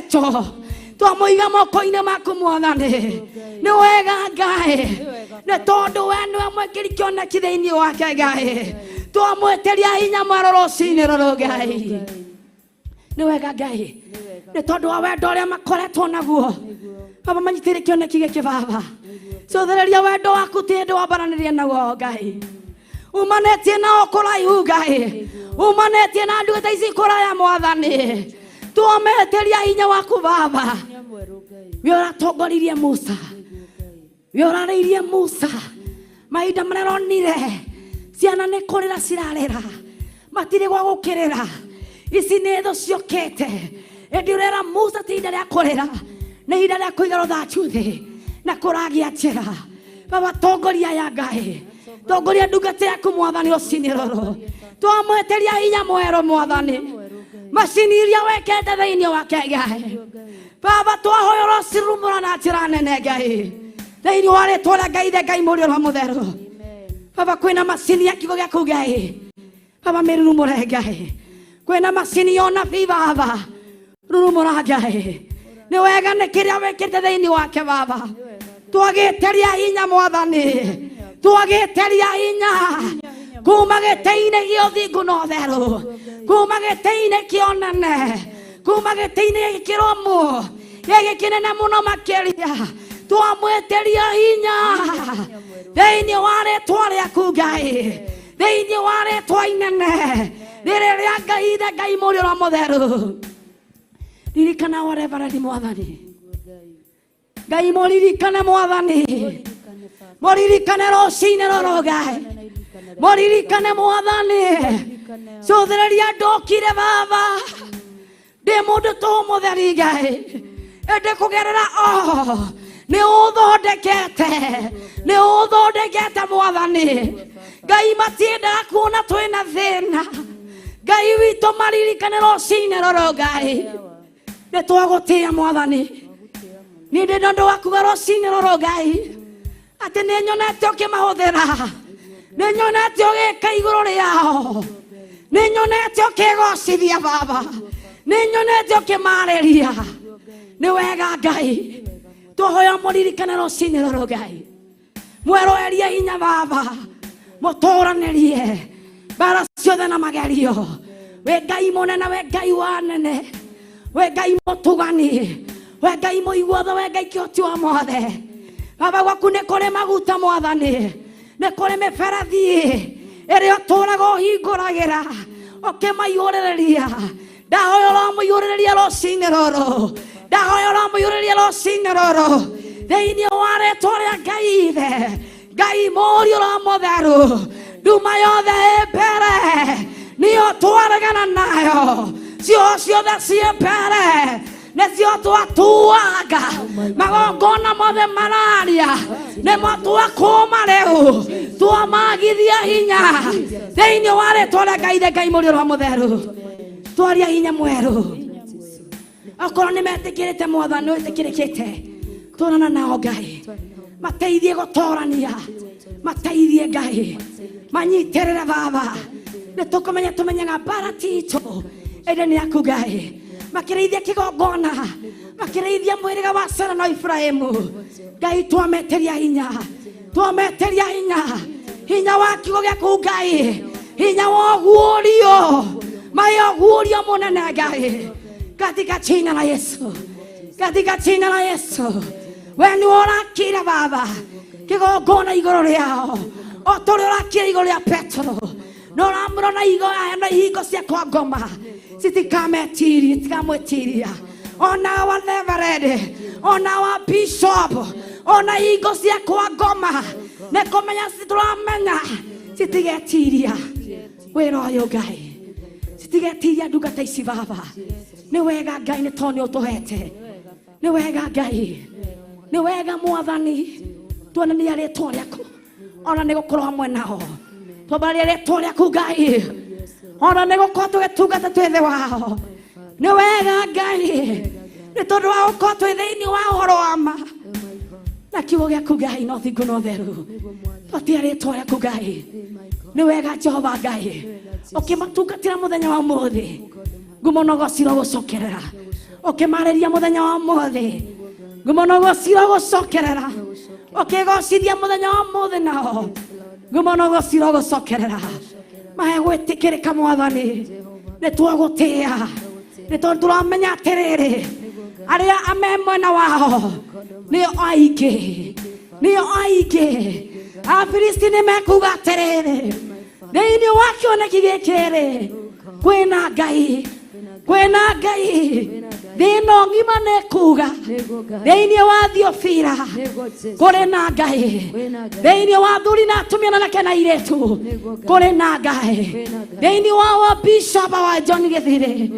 twamũiga moko-inĩ maku Mwathani nĩ wega Ngai nĩ tondũ we nĩwe mwĩkĩri kĩoneki thĩinĩ wake Ngai twamweteria hinya mwerũ rũcinĩ rũrũ Ngai nĩ wega Ngai nĩ tondũ wa wendo ũrĩa makoretwo naguo Baba manyitĩrĩire kĩoneki gĩkĩ Baba cothereria wendo waku ti hĩndĩ wambaranĩria naguo Ngai umanĩtie nao kũraihu Ngai umanĩtie na ndungata ici kũraya Mwathani twameteria hinya waku Baba we ũratongoririe Musa we ũrarĩirie Musa mahinda marĩa aronire ciana nĩ kũrĩra cirarĩra matirĩ gwa gũkĩrĩra ici nĩ thũ ciũkĩte ĩndĩ ũrera Musa ti ihinda rĩa kũrĩra nĩ ihinda rĩa kũiga rũthanju thĩ na kũragia njĩra Baba tongoria ya Ngai tongoria ndungata yaku Mwathani rũcinĩ rũrũ twamweteria hinya mwerũ Mwathani macini iria wekete thĩinĩ wake Ngai Baba twahoya rocirumura na njĩra nene Ngai thĩinĩ wa rĩtwa rĩa Ngai ithe Ngai mũrĩ ũrĩa mũtheru. Baba kwĩna macini ya kiugo gĩaku Ngai, Baba mĩrurumũre Ngai, kwĩna macini ya ũnabii Baba rurumũra Ngai. Nĩ wega nĩ kĩrĩa wĩkĩte thĩinĩ wake Baba, twagĩteria hinya Mwathani, twagĩteria hinya kuma gĩtĩ-inĩ gĩa ũthingu na ũtheru, kuma gĩtĩ-inĩ kĩa ũnene, kuma gĩtĩ-inĩ kĩrũmu gĩkĩ kĩnene mũno makĩria, twamwĩtĩria hinya thĩinĩ wa rĩtwa rĩaku Ngai, thĩinĩ wa rĩtwa inene rĩrĩ rĩa Ngai ithe Ngai mũrĩ ũrĩa mũtheru. Ririkana wa Reverend Mwathani Ngai, mũririkane Mwathani, mũririkane rũcinĩ rũrũ Ngai, mũririkane Mwathani, cũthĩrĩria ndokire Baba ndĩ mũndũ tũ mũtheri Ngai, ĩndĩ kũgerera nĩ ũthondekete Mwathani Ngai, matiendaga kuona twĩna thĩna Ngai witũ, maririkane rũcinĩ rũrũ Ngai, nĩ twagũtĩĩa Mwathani. Nĩ ndĩ ũndũ wa kuga rũcinĩ rũrũ Ngai atĩ nĩ nyonete ũkĩmahũthĩra, nĩ nyonete ũgĩka igũrũ rĩao, nĩ nyonete ũkĩgocithia Baba, nĩ nyonete ũkĩmarĩria. Nĩ wega Ngai, tũhoya mũririkane rũcinĩ rũrũ Ngai, mweroerie hinya Baba, mũtũranĩrie mbara ciothe na magerio. We Ngai mũnene, we Ngai wanene, we Ngai mũtugani, we Ngai mũiguothe, we Ngai kĩhoti wa mothe. Baba gwaku nĩ kũrĩ maguta Mwathani, nĩ kũrĩ mĩberethi ĩrĩa ũtũũraga ũhingũragĩra ũkĩmaiyũrĩrĩria. Ndahoya ũramũiyũrĩrĩria rũcinĩ rũrũ, ndahoya ũramũiyũrĩrĩria rũcinĩ rũrũ thĩinĩ wa rĩtwa rĩa Ngai ithe Ngai mũriũ ũrĩa mũtheru. Nduma yothe ĩ mbere nĩyo twaregana nayo, cio ciothe ciĩ mbere nĩcio twatuaga, magongona mothe mararia nĩmo twakũma rĩu, twamagithia hinya thĩinĩ wa rĩtwa rĩa Ngai ithe Ngai mũriũ ũrĩa mũtheru. Twaria hinya mwerũ, akorwo nĩ metĩkĩrĩte Mwathani, wĩtĩkĩrĩkĩte tũrana nao Ngai, mateithie gũtorania, mateithie Ngai, manyitĩrĩre Baba. Nĩ tũkũmenya tũmenyaga mbara titũ ĩndĩ nĩ yaku Ngai, makĩrĩithia kĩgongona, makĩrĩithia mũhĩrĩga wa Sara na Ibrahimu Ngai, twameteria hinya, twameteria hinya, hinya wa kiugo gĩaku Ngai, hinya wa ũguũrio, mayo ũguũrio mũnene Ngai, katika jina la Yesu, katika jina la Yesu. We nĩ ũrakira Baba kĩgongona igũrũ rĩao, o tũrĩa ũrakira igũrũ rĩa Petro, na ũramũra na ihingo cia kwa ngoma citikametiria, citikamwĩtiria, ona wa Reverend, ona wa Bishop, ona ihingo cia kwa ngoma nĩ kũmenya tũramenya citigetiria wĩra ũyũ Ngai, citigetiria ndungata ici Baba. Nĩ wega Ngai, nĩ tondũ nĩ ũtũhete, nĩ wega Ngai, nĩ wega Mwathani, tuonania rĩtwa rĩaku, ona nĩ gũkorwo hamwe nao, twambaria rĩtwa rĩaku Ngai, ona nĩ gũkorwo tũgĩtungata twĩ thĩ wao. Nĩ wega Ngai, nĩ tondũ wa gũkorwo twĩ thĩinĩ wa ũhoro wa ma na kiugo gĩaku Ngai, na ũthingu na ũtheru, twatia rĩtwa rĩaku Ngai. Nĩ wega Jehova Ngai, ũkĩmatungatĩra mũthenya wa ũmũthĩ, ngumo no gũcira gũcokerera, ũkĩmarĩria mũthenya wa ũmũthĩ, ngumo no gũcira gũcokerera, ũkĩgocithia mũthenya wa ũmũthĩ nao, ngumo no gũcira gũcokerera. Mahe gwĩtĩkĩrĩka Mwathani, nĩ twagũtĩĩa, nĩ tondũ tũramenya atĩrĩrĩ, arĩa ame mwena wao nĩo aingĩ, nĩo aingĩ. Afilisti nĩ mekuga atĩrĩrĩ, thĩinĩ wa kĩoneki gĩkĩ kwĩna Ngai, kwĩna Ngai. Thĩna ng'ima nĩ kuga thĩinĩ wa Thiofira kũrĩ na Ngai, thĩinĩ wa athuri na atumia na anake na airĩtu kũrĩ na Ngai, thĩinĩ wa Bishop wa John Gĩthirĩ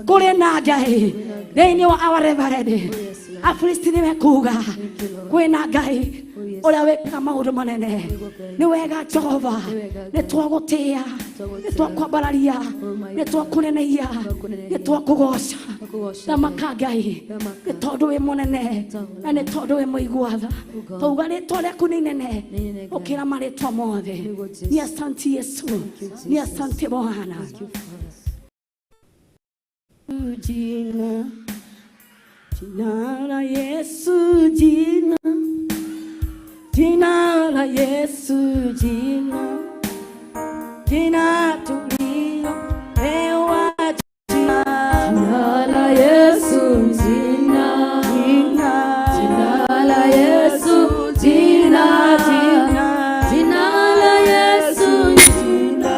kũrĩ na Ngai, thĩinĩ wa our Reverend. Afilisti nĩ mekuga kwĩna Ngai ũrĩa wĩkaga maũndũ manene. Nĩ wega Jehova, nĩ twagũtĩĩa, nĩ twakwambararia, nĩ twakũneneia, nĩ twakũgoca. Thamaka Ngai nĩ tondũ wĩ mũnene na nĩ tondũ wĩ mũiguatha twauga rĩtwa rĩaku nĩ inene gũkĩra marĩtwa mothe. Nĩ asante Yesu, nĩ asante Bwana. Jina, jina la Yesu, jina, jina la Yesu, jina, jina tuliopewa, jina la Yesu, jina, jina, jina la Yesu, jina, jina, jina la Yesu, jina.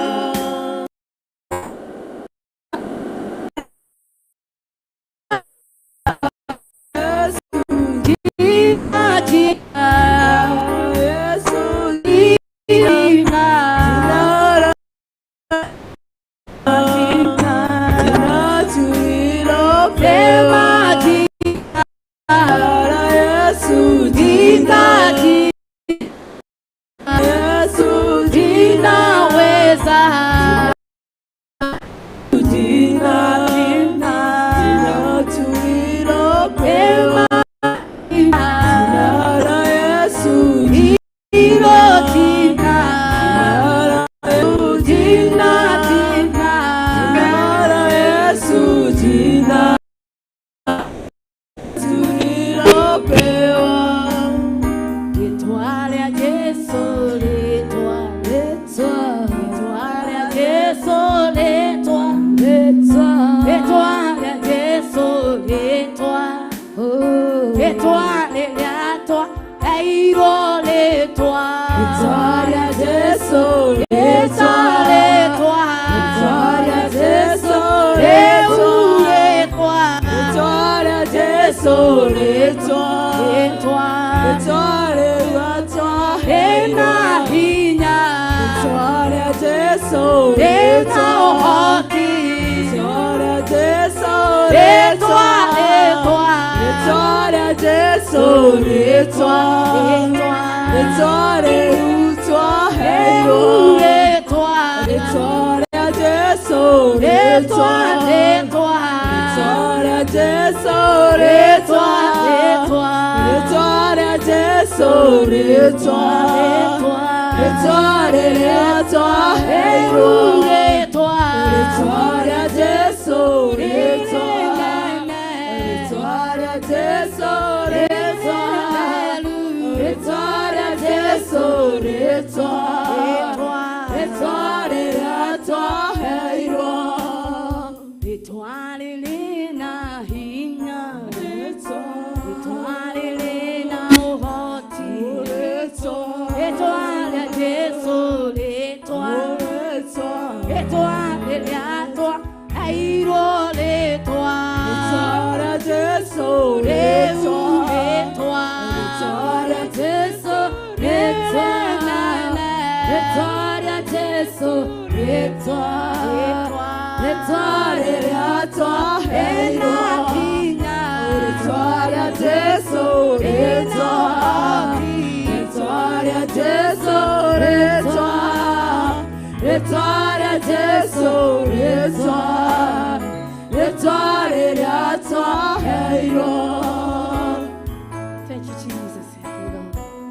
Thank you, Jesus.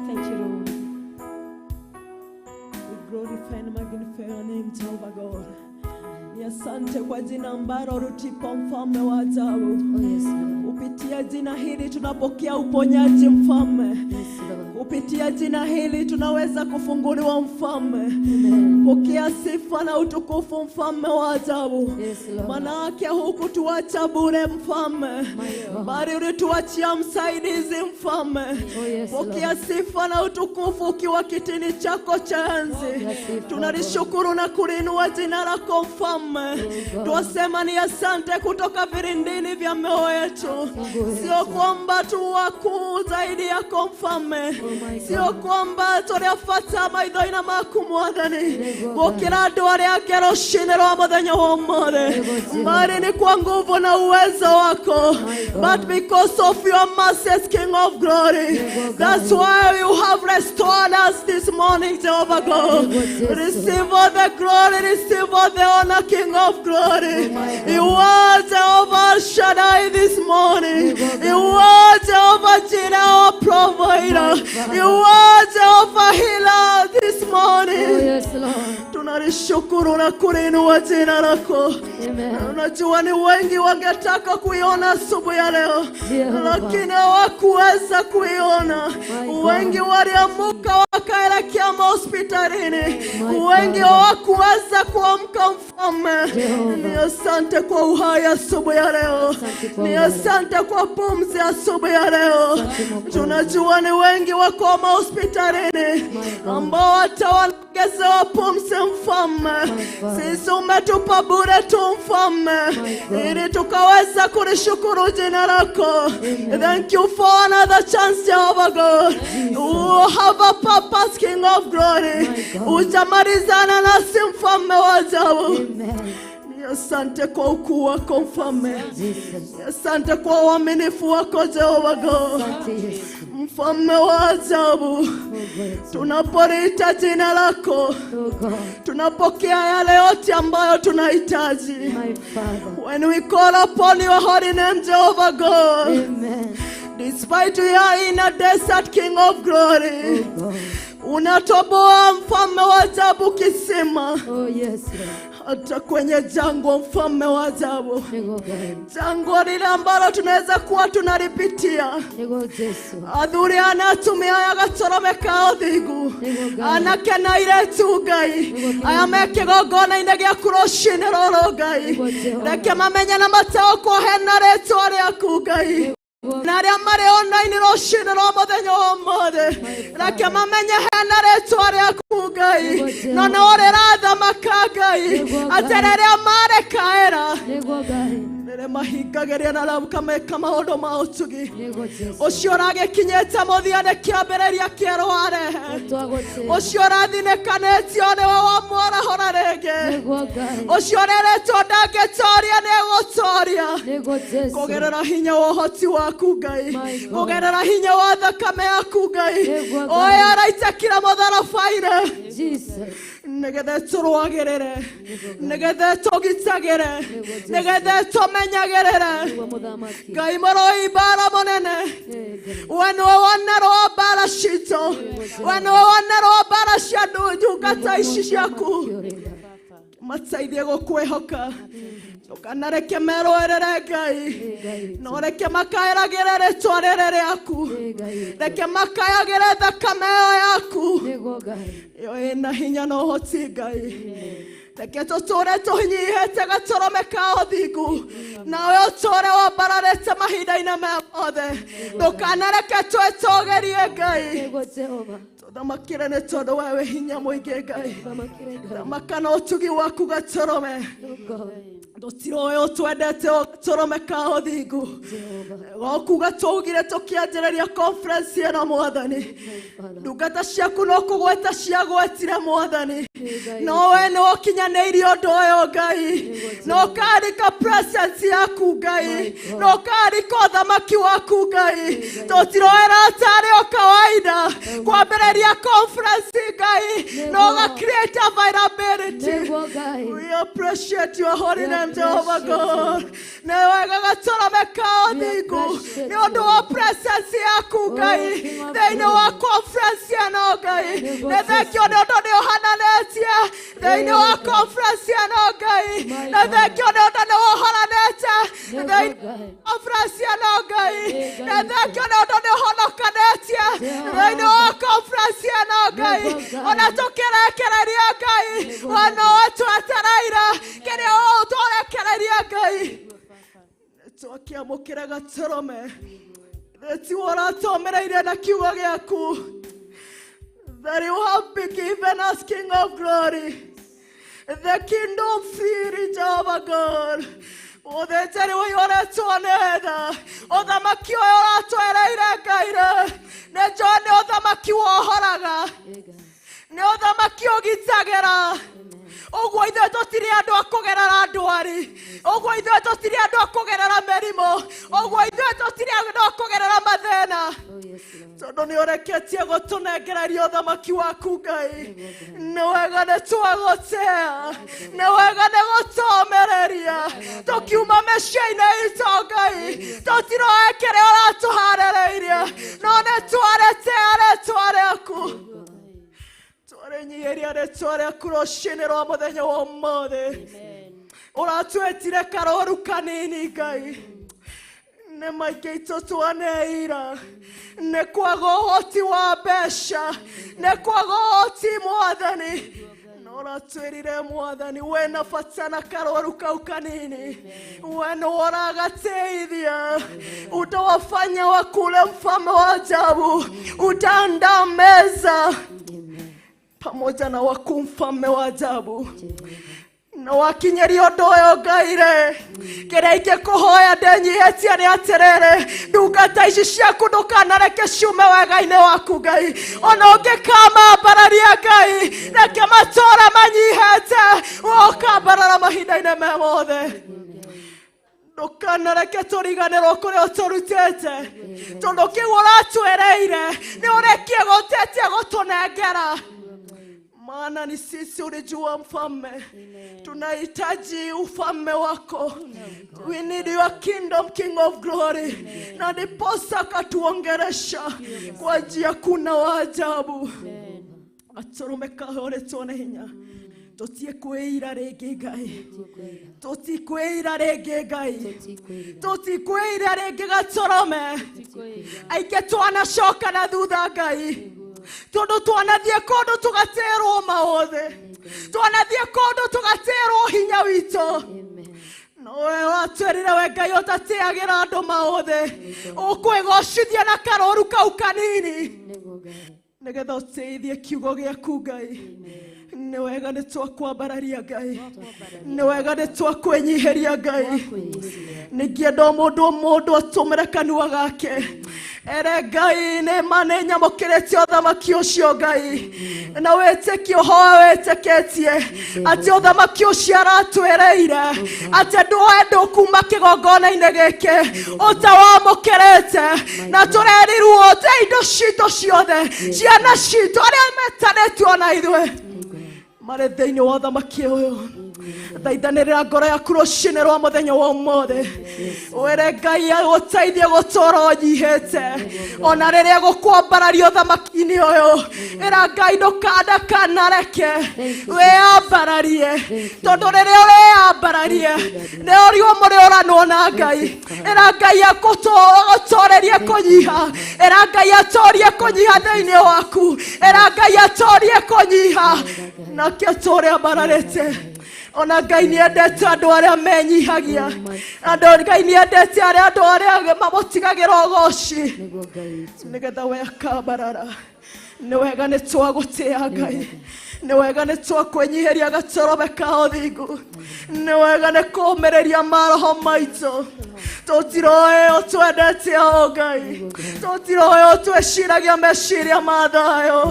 Thank you, Lord. We glorify and magnify your name, Jehovah God. Ni asante kwa jina ambalo rutipa mfalme wa ajabu. Kupitia jina hili tunapokea uponyaji mfalme. Kupitia jina hili tunaweza kufunguliwa mfalme. Pokea sifa na utukufu mfalme wa ajabu. Manake hukutuacha bure mfalme, bali ulituachia msaidizi mfalme. Pokea sifa na utukufu ukiwa kitini chako cha enzi. Tunalishukuru na kulinua jina lako mfalme. Tuwasema ni asante kutoka virindini vya mioyo yetu. Sio kwamba tu wakuu zaidi yako mfalme, sio kwamba tunafuata maidhaina maku Mwathani gukira andu aria ngero shinero muthenya wa mothe bali ni kwa nguvu na uwezo wako, but because of your mercy, King of glory, that's why you have restored us this morning, Jehovah God. Receive all the glory, receive all the honor, King of glory. You are Jehovah Shaddai this morning. You are Jehovah Jireh, our provider. You are Jehovah Healer this morning. Tunalishukuru na kuliinua jina lako. Unajua ni wengi wangetaka kuiona asubuhi ya leo, lakini hawakuweza kuiona. Wengi waliamuka wakaelekea hospitalini, wengi hawakuweza kuamka Mfalme. Ni asante kwa uhai asubuhi ya leo, ni asante kwa pumzi asubuhi ya leo. Tunajua ni wengi wako hospitalini ambao wataongezewa pumzi Mfalme. Sisi umetupa bure tu Mfalme, ili tukaweza kulishukuru jina lako. Thank you for another chance, Jehovah God. You have a purpose, King of glory. Ujamalizana nasi Mfalme wa ajabu. Asante kwa ukuu wako Mfalme. Asante kwa uaminifu wako Jehovah God. Mfalme wa ajabu, tunapoita jina lako, tunapokea yale yote ambayo tunahitaji. When we call upon your holy name, Jehovah God, despite we are in a desert, King of glory, unatoboa Mfalme wa ajabu kisima. Hata kwenye jangwa Mfalme wa ajabu, jangwa lile ambalo tunaweza kuwa tunalipitia, adhuri anatumia yagatoromeka odhigu, anakena ile tugai ayameke gogona indegia kuroshine rorogai, reke mamenya na matao kwa hena retu aria kugai, nari amare online roshine romuthenya wa mothe, reke mamenya hena retu aria kugai, nona ore ratha makagai aterere amare kaera nere mahingageria na rabukameka maundu ma utugi ucio ragikinyete muthiane kiambereria kieru arehe ucio rathinekanetio niwe wamwarahora rĩngĩ ucio reretwo ndangĩtoria nĩgũtoria kugerera hinya wa ũhoti waku Ngai, kugerera hinya wa thakame yaku Ngai, oya araitakira mũtharabaine negethe turwagerere, negethe tugitagere, negethe tumenyagerere. Ngai maroi bara monene, wenu wanero bara shito, wenu wanero bara shadu jugata ishishaku matsaidie gukwehoka. Ukanareke meroerere Ngai, no reke makaeragerere twarerere yaku, reke makayagere thakame yaku yo ina hinya no hoti Ngai. Reke tutore tuhinyihete gatoromeka odhigu, nawe utore wabararete mahinda-inĩ mothe. Ndukanareke twĩtũgerie Ngai. Thamakĩre nĩ tondũ wewe hinya mũingĩ Ngai. Thamaka na ũtugi waku gatorome. Ndũtiroĩ ũtwendete ũgatoromeka odhigu. Gokuga tũugire tũkĩanjĩrĩria conference ĩno Mwathani, ndungata ciaku no kũgweta ciagwetire Mwathani, no we nĩ ũkinyanĩirie ũndũ ũyũ Ngai, no ũkarika presence yaku Ngai, no ũkarika ũthamaki waku Ngai. Tũtiroĩra atarĩ o kawaida kwambĩrĩria conference Ngai, no ũgacreate availability. We appreciate your holy name Jehovah God. Na wega gatoromeka odhigu ni ũndũ wa presence yaku Ngai thĩinĩ wa conference ĩno Ngai. Na thengio nĩ ũndũ nĩ ũhananetie thĩinĩ wa conference ĩno Ngai. Na thengio nĩ ũndũ nĩ ũhoranĩte thĩinĩ wa conference ĩno Ngai. Na thengio nĩ ũndũ nĩ ũhonokanĩtie thĩinĩ wa conference ĩno Ngai. Ona tũkĩrekereria Ngai wana watwetereire kĩrĩa ũtũrekereria Ngai. Twakiamũkĩra gatorome theti waratomereire na kiugo gĩaku, that you have been given us, King of glory, the kingdom fear Jehovah God. Ũthĩnjĩri ũyũ ũretwo nĩ tha, ũthamaki ũyũ ũratwereire Ngai, nĩ njũĩ nĩ ũthamaki thamaki ũgitagĩra. Ũguo ithuĩ tũtirĩ andũ a kũgerera ndwari. Ũguo ithuĩ tũtirĩ andũ a kũgerera mĩrimũ. Ũguo ithuĩ tũtirĩ andũ a kũgerera mathĩna. Tondũ nĩ ũreketie gũtũnengereria ũthamaki waku Ngai. Nĩ wega nĩ twagũtĩa. Nĩ wega nĩ gũtũũmĩrĩria. Tũkiuma mĩciĩ-inĩ itũ Ngai. Tũtiroe kĩrĩa ũratũharĩrĩirie. No nĩ twarĩtĩa rĩĩtwa rĩaku. Twarenyihĩria rĩĩtwa rĩaku rũciinĩ rwa mũthenya wa ũmũthĩ. Ũratwĩtire karoru kanini Ngai. Nĩ maingĩ itũ twaneira. Nĩ kwaga ũhoti wa mbeca. Nĩ kwaga ũhoti Mwathani. No ũratwĩrire Mwathani wĩna bata na karoru kau kanini. We nĩwe ũragateithia. Utawafanya wakule mfalme wa ajabu. Utaandaa meza pamoja na wakuu mfalme wa ajabu. Na wakinyeria ũndũ ũyũ Ngai rĩ, kĩrĩa ingĩkũhoya ndĩnyihĩtie nĩ atĩrĩrĩ, ndungata ici ciaku ndũkanareke ciume wega-inĩ waku Ngai. Ona ũngĩkamambararia Ngai, reke matũũre manyihĩte, ũkambarara mahinda-inĩ me mothe. Ndũkanareke tũriganĩrwo kũrĩa ũtũrutĩte, tondũ kĩu ũratwĩrĩire nĩ ũrekie gũtetie gũtũnengera. Maana ni sisi ulijua mfalme. Tunahitaji ufalme wako. We need your kingdom, King of glory. Na ndiposa katuongeresha kwa njia kuna wa ajabu. Atoromeka hore tuone hinya. Tũtikwĩira rĩngĩ Ngai. Tũtikwĩira rĩngĩ Ngai. Tũtikwĩira rĩngĩ Gatorome. Aingĩ twanacoka na thutha Ngai. Tondũ twanathiĩ kũndũ tũgaterwo maũthĩ. Twanathiĩ kũndũ tũgaterwo hinya witũ. No we watwĩrire we Ngai ũtatĩagĩra andũ maũthĩ. Ũkwĩgocithia na karoru kau kanini. Nĩgetha ũteithie kiugo gĩaku Ngai. Nĩ wega nĩ twakwambararia Ngai. Nĩ wega nĩ twakwĩnyihĩria Ngai. Nĩngĩenda mũndũ atũmĩre kanua gake. Ere Ngai nĩ mane nyamũkĩrĩtie ũthamaki ũcio Ngai. Na wĩtĩkio hoa wĩtĩkĩtie atĩ ũthamaki ũcio aratwĩrĩire atĩ ndwendwo kuma kĩgongona-inĩ gĩkĩ ũtawamũkĩrĩte. Na tũrerirwo atĩ indo citũ ciothe, ciana citũ arĩa metanĩtio na ithuĩ marĩ thĩinĩ wa ũthamaki ũyũ. Thaithanĩrĩra ngoro yaku rũciinĩ rwa mũthenya wa ũmũthĩ. Wĩre Ngai agũteithie gũtũũra ũnyihĩte. Ona rĩrĩa gũkwambararia ũthamaki-inĩ ũyũ, ĩra Ngai ndũkanareke wĩyambararie. Tondũ rĩrĩa wĩyambararie nĩ ũrio mũrĩũranwo na Ngai. Ĩra Ngai agũtoorerie kũnyiha. Ĩra Ngai atoorie kũnyiha thĩinĩ waku. Ĩra Ngai atoorie kũnyiha. Nake atũũre ambararĩte. Ona Ngai nĩ endete andũ arĩa menyihagia. Ngai nĩ endete andũ arĩa mamũtigagĩra ũgooci. Nĩgetha we akambarara. Nĩ wega nĩ twagũtĩa Ngai. Nĩ wega nĩ twakwĩnyihĩria Gatorome ka ũthingu. Nĩ wega nĩ kũũmĩrĩria maroho maitũ. Tũtiroĩ ũtwendete o Ngai. Tũtiroĩ ũtwĩciragia meciria ma thayũ.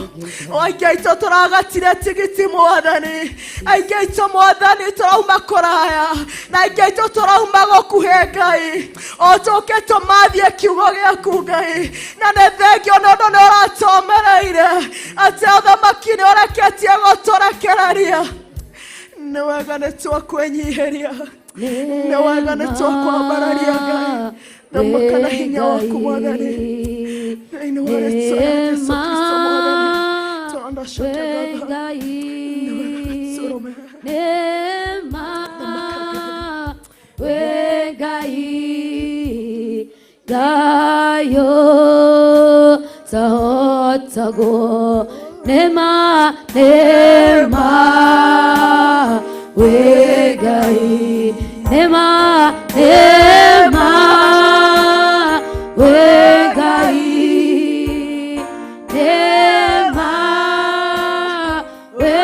Aingĩ aitũ tũragatire tigiti Mwathani. Aingĩ aitũ Mwathani tũrauma kũraya. Na aingĩ aitũ tũrauma gũkuhĩ Ngai. O tũke tũmathie kiugo gĩaku Ngai. Na nĩ thengio nĩ ũndũ nĩ ũratũũmĩrĩire atĩ ũthamaki nĩ ũreketie gũtũrekereria. Nĩ wega nĩ twakwĩnyihĩria. Nĩ wega nĩ twakwambararia Ngai. Thamaka na hinya waku Mwathani. Thĩinĩ wa rĩĩtwa rĩa Jesũ Kristo Mwathani. Twandacoka Ngai. Nema we Ngai. Gayo tahotago. Nema we Ngai. Nema we Ngai. Nema we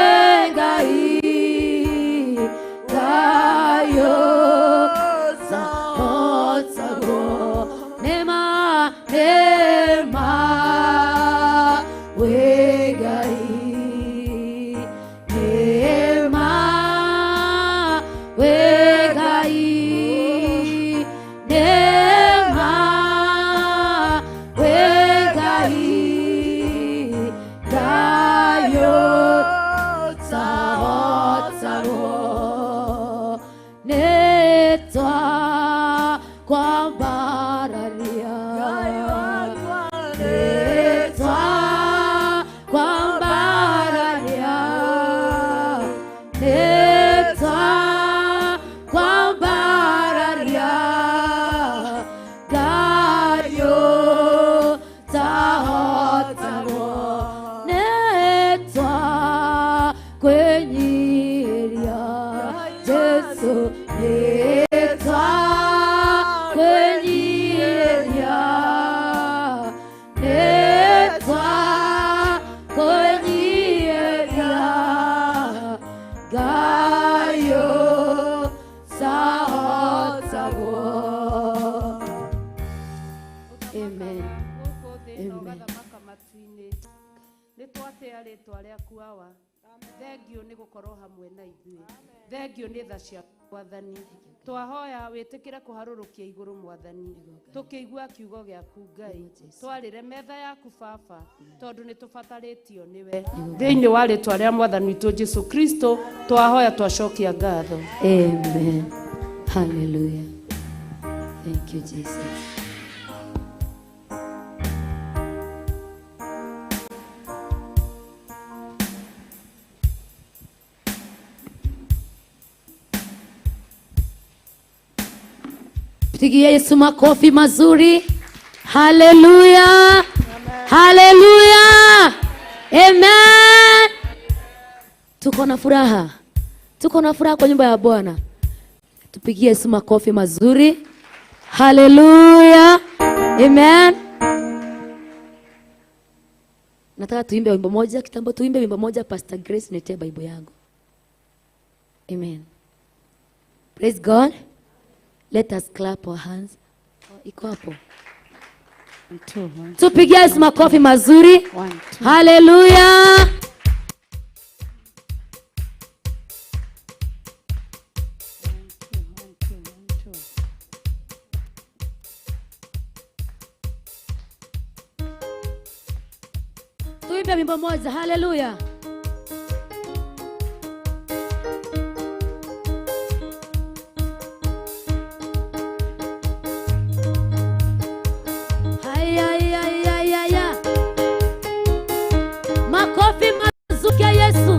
Ngai. Gayo tahotago. Nema we Ngai. Nitwatea ritwa riaku awa thengio ni gukorwo hamwe na ithuĩ thengio ni tha cia Mwathani twahoya witikire kuharurukia iguru Mwathani tukiigua kiugo giaku Ngai twarire metha yaku Baba tondu ni tubataritio niwe thiini wa ritwa ria Mwathani witu Jesu Kristo twahoya twacokia ngatho. Amen. Hallelujah. Thank you Jesus. Pigia Yesu makofi mazuri. Hallelujah. Hallelujah. Amen. Tuko na furaha. Tuko na furaha kwa nyumba ya Bwana. Tupigie Yesu makofi mazuri. Hallelujah. Amen. Nataka tuimbe wimbo moja kitambo, tuimbe wimbo moja. Pastor Grace nitie Bible yangu. Amen. Praise God. Let us clap our hands. Iko hapo. Tupigie Yesu makofi mazuri. Hallelujah. Tuimbe wimbo moja. Hallelujah. Makofi mazuri ya Yesu.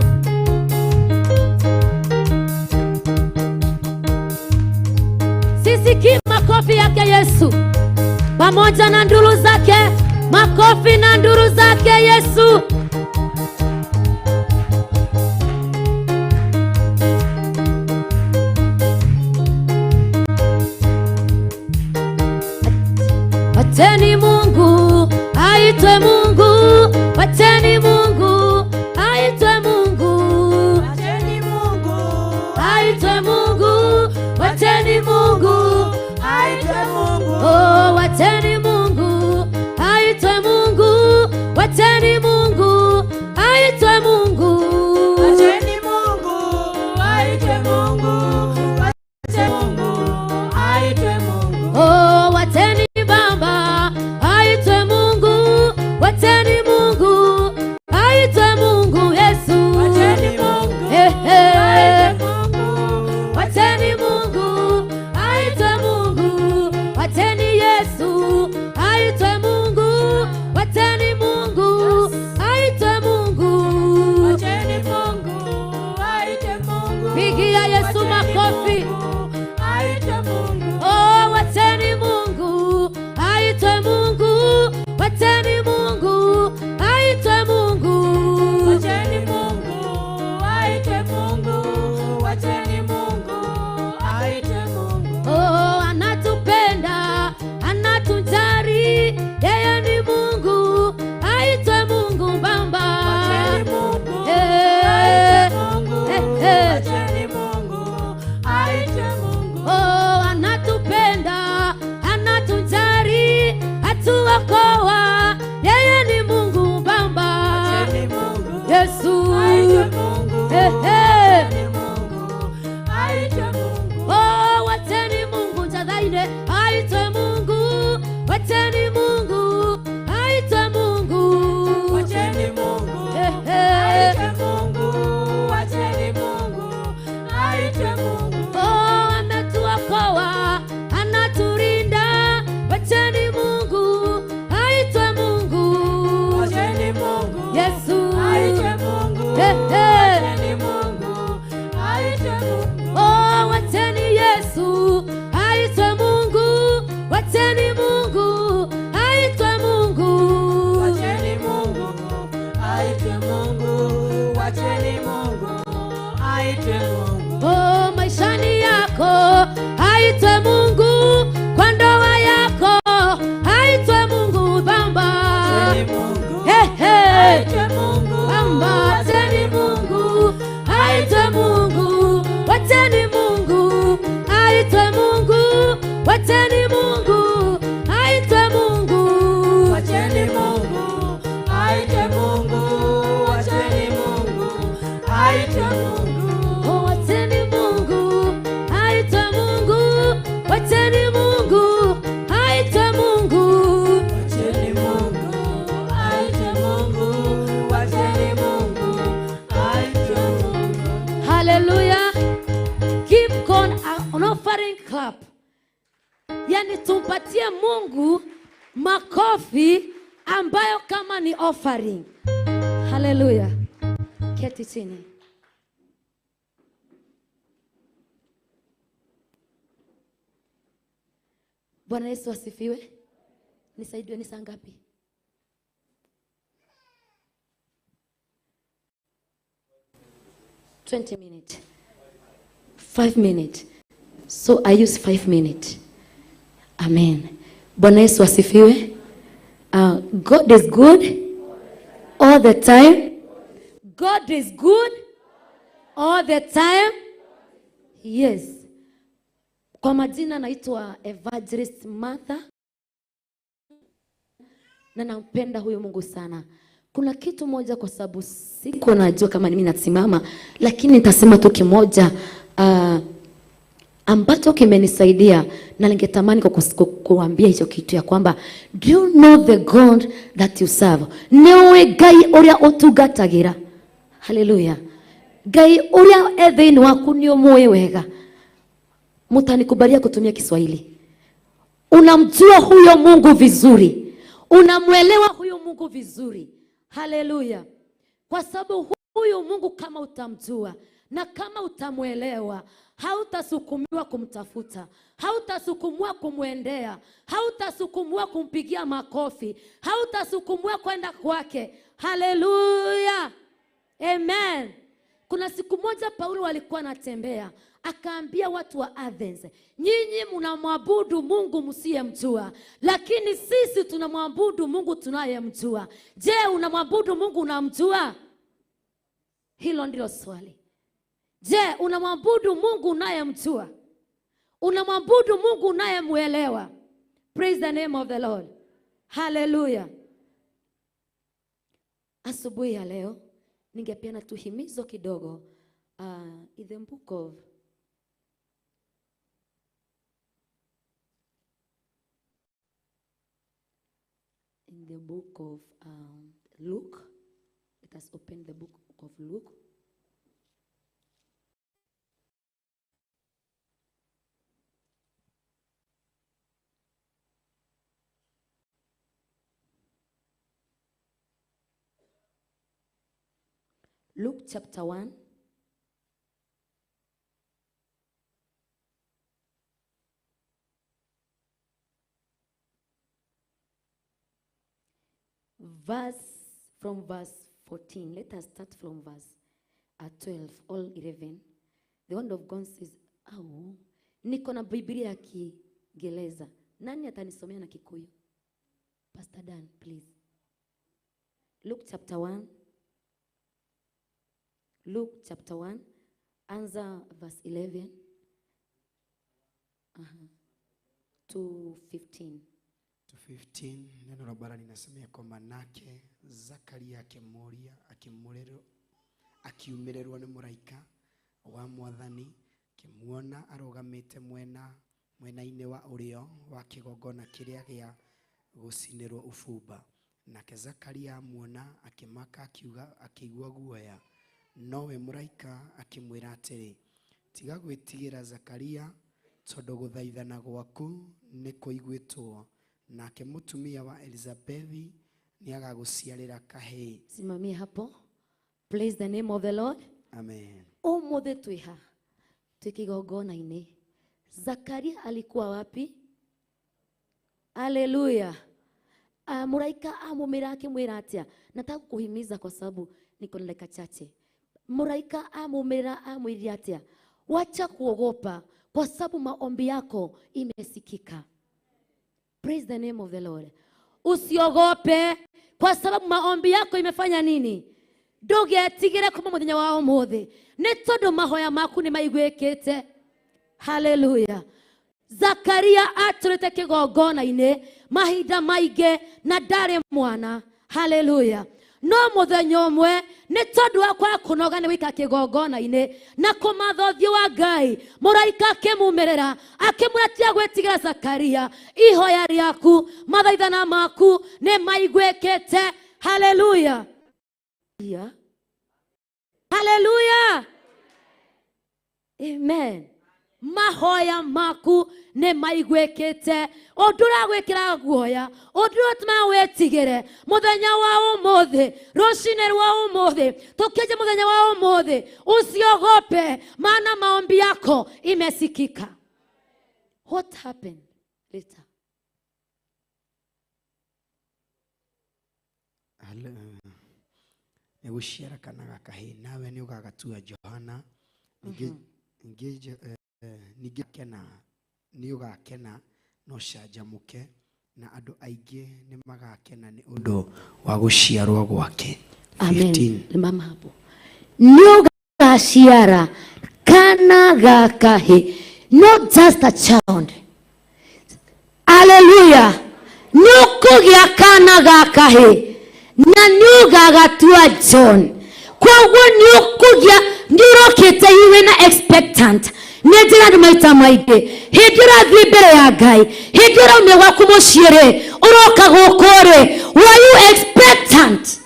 Sisiki makofi yake Yesu pamoja na nduru zake. Makofi na nduru zake Yesu. Wateni Mungu aitwe Mungu. Wateni Mungu aitwe Mungu. Wateni Mungu aitwe Mungu. Wateni Mungu aitwe Mungu. Oh, wateni Mungu aitwe Mungu. Wateni Mungu aitwe Mungu. Wateni Mungu aitwe Mungu. Wateni Mungu aitwe Mungu. Oh, wateni Baba aitwe Mungu. Wateni Mungu aitwe Mungu Yesu. Wateni Mungu aitwe Mungu. Wateni Mungu aitwe Mungu. Wateni Yesu aitwe Mungu. Wateni Mungu aitwe Mungu. Wateni Mungu aitwe Mungu. Pigia Yesu makofi. Aitwe Mungu. Oh, wateni Mungu aitwe Mungu. Wateni Mungu aitwe Mungu. Wateni Mungu aitwe Mungu. Wateni Mungu aitwe Mungu. Oh, anatupenda, anatujali, yeye ni Mungu aitwe Mungu Baba. Wateni Mungu aitwe Mungu. Wateni Mungu aitwe Mungu. Oh, anatupenda, anatujali, atuokoa, Yani tumpatie Mungu makofi ambayo kama ni offering. Hallelujah. Keti chini. Bwana Yesu asifiwe. Nisaidie, ni saa ngapi? $20 minutes. 5 minutes. So I use 5 minutes. Amen. Bwana Yesu asifiwe. God is good all the time. God is good all the time. Yes. Kwa majina naitwa Evangelist Martha. Na nampenda huyu Mungu sana. Kuna kitu moja, kwa sababu siko najua kama mimi nasimama, lakini nitasema tu kimoja ambacho kimenisaidia, na ningetamani kukuambia hicho kitu, ya kwamba do you know the God that you serve? Niwe Ngai uria utungatagira. Hallelujah. Ngai uria ethini waku ni umwe wega. Mutanikubalia kutumia Kiswahili. Unamjua huyo Mungu vizuri. Unamuelewa huyo Mungu vizuri. Hallelujah. Kwa sababu huyu Mungu kama utamjua na kama utamuelewa, hautasukumiwa kumtafuta, hautasukumwa kumwendea, hautasukumwa kumpigia makofi, hautasukumwa kwenda kwake. Hallelujah. Amen. Kuna siku moja Paulo alikuwa anatembea, akaambia watu wa Athens, nyinyi mnamwabudu Mungu msiyemjua, lakini sisi tunamwabudu Mungu tunayemjua. Je, unamwabudu Mungu unamjua? Hilo ndilo swali. Je, unamwabudu Mungu unayemjua? Unamwabudu Mungu unayemuelewa? Praise the name of the Lord. Hallelujah. Asubuhi ya leo ningependa tuhimizo kidogo in the book of Luke. Let us open the book of Luke. Luke chapter 1. From verse 14. Let us start from verse 12, all 11. The word of God says, niko na Biblia ya Kiingereza. Nani atanisomea na Kikuyu? Pastor Dan, please. Luke chapter 1. Luke chapter 1, anza verse 11 to 15. To 15, neno la Bwana linasema kwamba nake Zakaria akiumirerwa ni muraika wa Mwathani, kimuona arogamite mwena-ini wa urio wa kigongona kiria gia gucinirwo ubumba. Nake Zakaria muona akimaka, akigua guoya. Nowe muraika akimwira atiri, tiga gwitigira Zakaria, tondu guthaithana gwaku ni kuiguitwo, nake mutumia wa Elizabethi ni agaguciarira kahii. Simamia hapo. Praise the name of the Lord. Amen. Umuthe twiha tukigongona-ini. Zakaria alikuwa wapi? Hallelujah. Muraika amumira akimwira atia. Nataka kuhimiza kwa sababu niko na dakika chache. Muraika amumira amwiria atia. Wacha kuogopa kwa sababu maombi yako imesikika. Praise the name of the Lord. Usiogope kwa sababu maombi yako imefanya nini? Ndugetigire kuma muthenya wa umuthi. Ni tondu mahoya maku ni maiguikite. Hallelujah. Zakaria aturite kigongona-ini mahinda maingi na ndari mwana. Hallelujah. No muthenya umwe ni tondu wakwa kunoga ni wika kigongona-ini na kumatha uthio wa Ngai, muraika akimumirira akimuratia gwetigira Zakaria, ihoya riaku mathaithana maku ni maiguikite. Hallelujah. Hallelujah. Amen. mahoya maku ne maigwekete odura gwekira guoya odura tuma wetigere muthenya wa umuthi rucine rwa umuthi tukeje muthenya wa umuthi usiogope maana maombi yako imesikika. What happened later? Negushira kana gakahi nawe ni ugagatua Johana nigikena ni ugakena no shanjamuke na andu aingi ni magakena ni undu wa guciarwo gwake. Amen. Mama hapo ni ugashira kana gakahi, not just a child. Hallelujah. Ni ukugia kana gakahi na nyuga gatua John. Kwa ni ukugia ndirokete iwe na expectant. Nejira ndumaita maige hijira thibere ya Ngai hijira umewa kumushire uroka gukore. Were you expectant?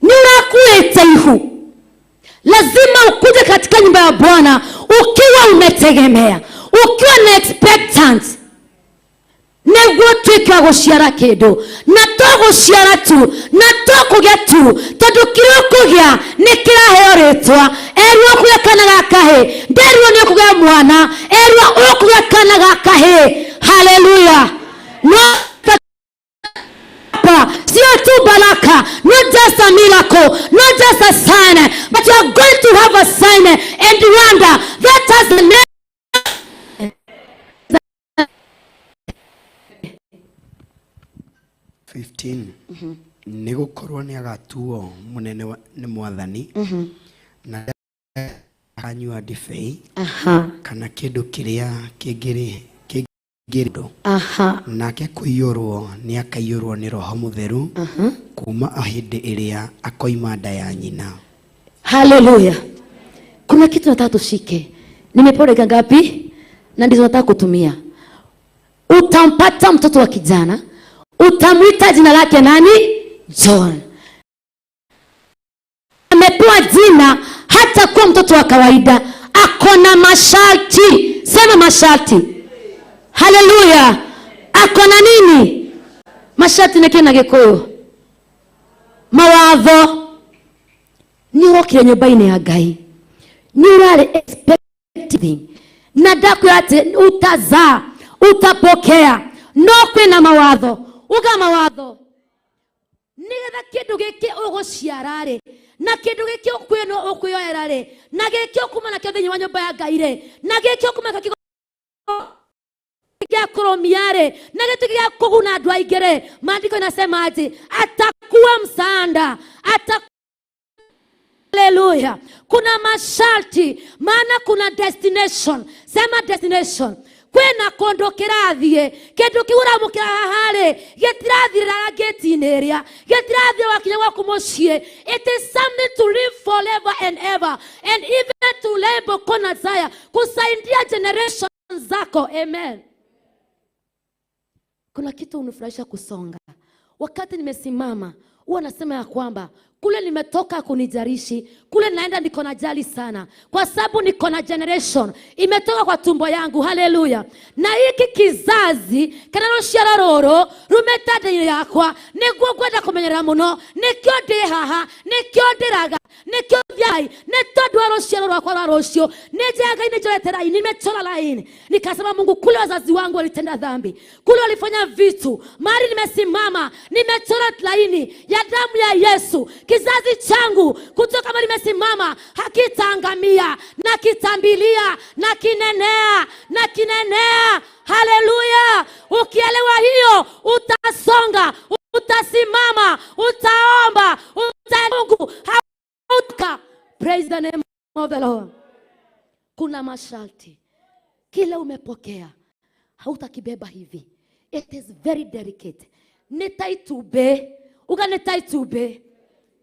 Nirakuete ihu. Lazima ukuje katika nyumba ya Bwana ukiwa umetegemea, ukiwa na expectant. Negwo twika guciara kindu na to guciara tu na to kugia tu tondu kiro kugia ni kiraheo ritwa erwo kugia kana gakahe nderwo ni kugia mwana erwo ukugia kana gakahe. Hallelujah. No sio tu baraka, not just a miracle, not just a sign, but you are going to have a sign and wonder that has the name. Nigukorwo ni agatuo munene ni mwathani na anyua ndibei kana kindu kiria kingirindo nake kuiyurwo ni akaiyurwo ni Roho Mutheru kuma ahindi iria akoima nda ya nyina. Hallelujah. Kuna kitu nataka tushike. Nimepoleka ngapi? Na ndizo nataka kutumia. Utampata mtoto wa kijana, utamuita jina lake nani? John. Amepewa jina hata kuwa mtoto wa kawaida, akona masharti. Sema masharti. Hallelujah. Akona nini? Masharti neke na Gikuyu. Mawatho. Nirokire nyumba-ini ya Ngai. Nirare expecting. Nadaku yate utazaa, utapokea. No kwina mawatho. Uga mawatho. Nigetha kindu giki uguciarare na kindu giki ukwino ukwiyoerare na giki ukuma na kio thiini wa nyumba ya Ngai re na giki ukuma ka kia kuromiare na giki kia kuguna andu aingi re. Maandiko inasema ati atakuwa msaada, Hallelujah. Kuna masharti, maana kuna destination. Sema destination. Kwena kondo kirathie kindu kiura mukira hahare getirathira geti-ini iria getirathia wakinya gwaku mucie. It is something to live forever and ever, and even to labor kona zaya kusaidia generation zako. Amen. Kuna kitu unifurahisha kusonga. Wakati nimesimama huwa nasema ya kwamba kule nimetoka kunijarishi, kule naenda niko na jali sana, kwa sababu niko na generation imetoka kwa tumbo yangu. Hallelujah. Na hiki kizazi kanalo shararoro rumetade yakwa negwo gwenda kumenyera muno nikyo ndi haha nikyo ndiraga nikyo vyai netondu arocio rwakwa rwarocio nejaga inejretera nimechora line nikasema Mungu, kule wazazi wangu walitenda dhambi, kule walifanya vitu, mali nimesimama nimechora line ya damu ya Yesu. Kizazi changu kutoka kama nimesimama hakitaangamia, na kitambilia na kinenea. Hallelujah. Ukielewa hiyo utasonga, utasimama, utaomba, Mungu hauka. Praise the name of the Lord. Kuna masharti. Kile umepokea hautakibeba hivi. It is very delicate. Netaitube, uganetaitube.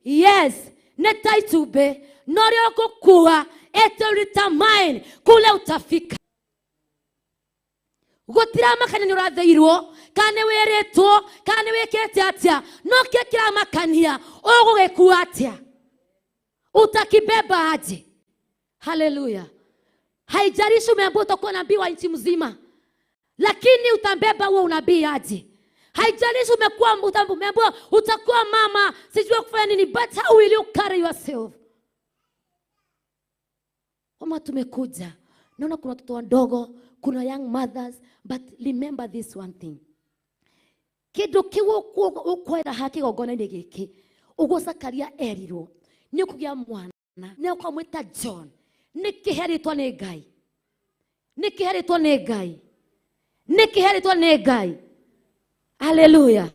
Yes, netaitube. Norioko kuwa eteritamain kule utafika. Gotirama kanya uratheirwo kane weretwo kane wekete atia no kekira makania ogugekuwa atia utakibeba aje. Hallelujah. Haijalishi umeambiwa utakuwa nabii wa nchi mzima, lakini utambeba huo unabii aje. Haijalishi umeambiwa utakuwa mama, sijui kufanya nini, but how will you carry yourself? Kama tumekuja, naona kuna watoto wadogo, kuna young mothers, but remember this one thing. Kido kiwo ukwera haki gogona-inĩ gĩkĩ, ũgũcakaria erirwo nĩ kũgĩa mwana, nĩ ũkamwĩta John. Nĩ kĩheritwo nĩ Ngai. Nĩ kĩheritwo nĩ Ngai. Nĩ kĩheritwo nĩ Ngai. Hallelujah.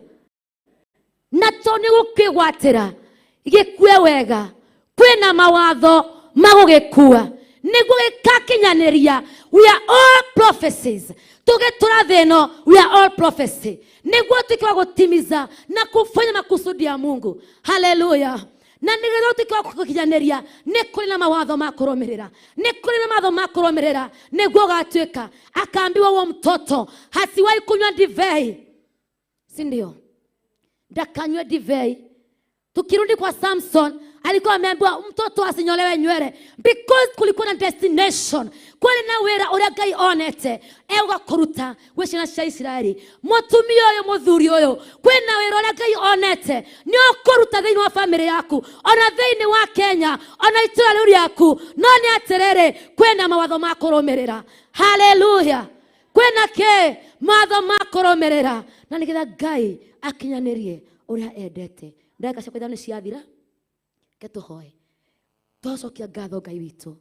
Na to nĩ gũkĩgwatĩra gĩkue wega, kwĩna mawatho magũgĩkua nĩguo gĩkakinyanĩria. We are all prophecies. Tũgĩtũra thĩ ĩno, we are all prophecy. Nĩguo tukiwa gũtimiza na kufanya makusudi ya Mungu. Hallelujah. Na nĩgetha tukiwa gũkinyanĩria, nĩ kũrĩ na mawatho ma kũrũmĩrĩra. Nĩ kũrĩ na mawatho ma kũrũmĩrĩra nĩguo gatuĩka. Akaambiwa huo mtoto hasiwahi kunywa divai, si ndio? Ndakanywe divai. Tukirudi kwa Samson, alikuwa ameambiwa mtoto asinyolewe nywele because kulikuwa na destination. Kwani na wera uria Ngai onete ugakuruta we ciana cia Isiraeli. Mutumia uyu muthuri uyu, kwina wera uria Ngai onete ni ukuruta thiini wa family yaku, ona thiini wa Kenya, ona itũra riu yaku. No ni atiriri, kwina mawatho ma kũrũmĩrĩra. Hallelujah. Kwina ke mawatho ma kũrũmĩrĩra, na nigetha Ngai akinyanĩrie uria endete. Ndaka cia kwithana ciathira, ketuhoe twacokia ngatho Ngai witũ.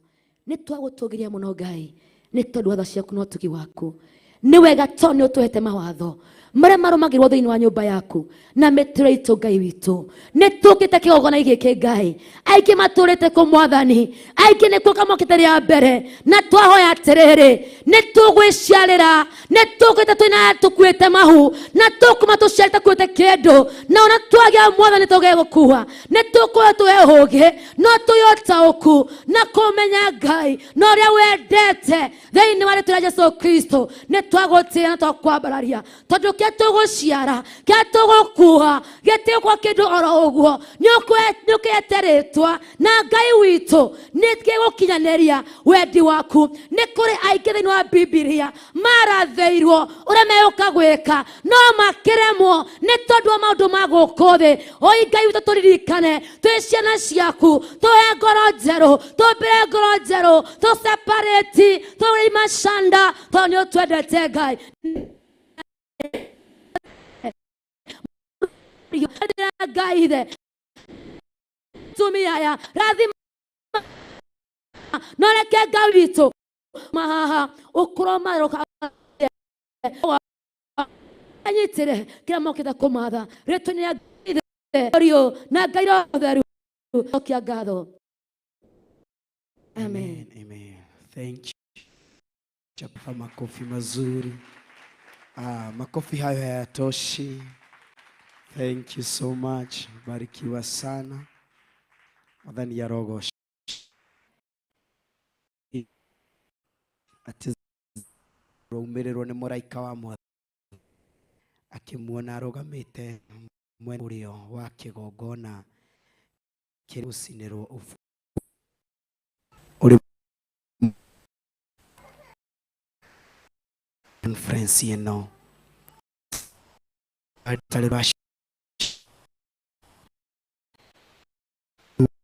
Nĩ twagũtũgĩria mũno Ngai, nĩ tondũ watho ciaku no ũtugi waku. Nĩ wega tondũ nĩ ũtũhete mawatho marĩa marũmagĩrĩrwo thĩinĩ wa nyũmba yaku na mĩtũrĩre itũ Ngai witũ. Nĩ tũkĩte kĩgongona gĩkĩ Ngai, aingĩ matũrĩte kũ Mwathani, aingĩ nĩkuo kamokĩte rĩa mbere, na twahoya atĩrĩrĩ, nĩ tũgwĩciarĩra, nĩ tũkĩte twĩna tũkuĩte mahu, na tũkuma tũciarĩte kuĩte kĩndũ, na ona twagĩa Mwathani tũgĩgũkua. Nĩ tũkũya twĩ ũũgĩ, no twĩ ũtaũku na kũmenya Ngai na ũrĩa wendete thĩinĩ wa rĩĩtwa rĩa Jesũ Kristo. Nĩ twagũtĩĩa na twakwambararia tondũ kĩa tũgũciara, kĩa tũgũkua, gĩtigũkorwo kĩndũ oro ũguo. Nĩ ũkĩhete rĩĩtwa na Ngai witũ nĩ gĩgũkinyanĩria wendi waku. Nĩ kũrĩ aingĩ thĩinĩ wa Bibilia marathĩirwo ũrĩa megũka gwĩka, no makĩremwo nĩ tondũ wa maũndũ ma gũkũ thĩ. Oi Ngai witũ tũririkane, twĩ ciana ciaku, tũhe ngoro njerũ, tũmbĩre ngoro njerũ, tũseparĩti, tũrĩ macanda, tondũ nĩ ũtwendete Ngai. Ngai ithe tumia ya rathima no reke Ngai witũ mahaha ũkũrũma anyitĩre kĩrĩa mokĩte kũmatha rĩtwa-inĩ rĩa Ngai na Ngai ũtheru. Cokia ngatho. Amen. Amen. Thank you. Chapa makofi mazuri. Makofi hayo hayatoshi. Thank you so much. Barikiwa sana. Mwathani ya rogo. Ati raumirĩrwo nĩ mũraika wa Mwathani akĩmuona arũgamĩte mwena ũrĩo wa kĩgongona kĩrĩa gũcinĩrwo conference ĩno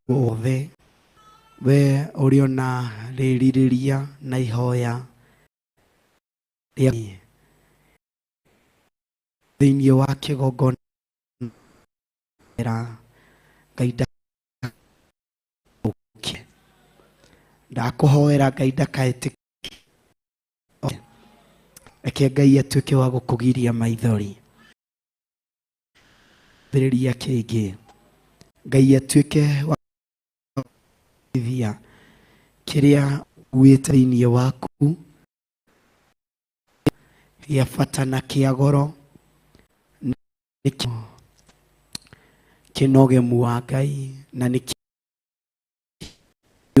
othe we ũrĩ ona rĩrirĩria na ihoya rĩa thĩinĩ wa kĩgongona Ngai ndakũhoera Ngai ndakaĩtĩkie reke Ngai atuĩke wa gũkũgiria maithori. Mbĩrĩria kĩngĩ Ngai atuĩke wa gũthia kĩrĩa ũguĩte thĩinĩ waku gĩa bata na kĩa goro kĩnogemu wa Ngai na nĩ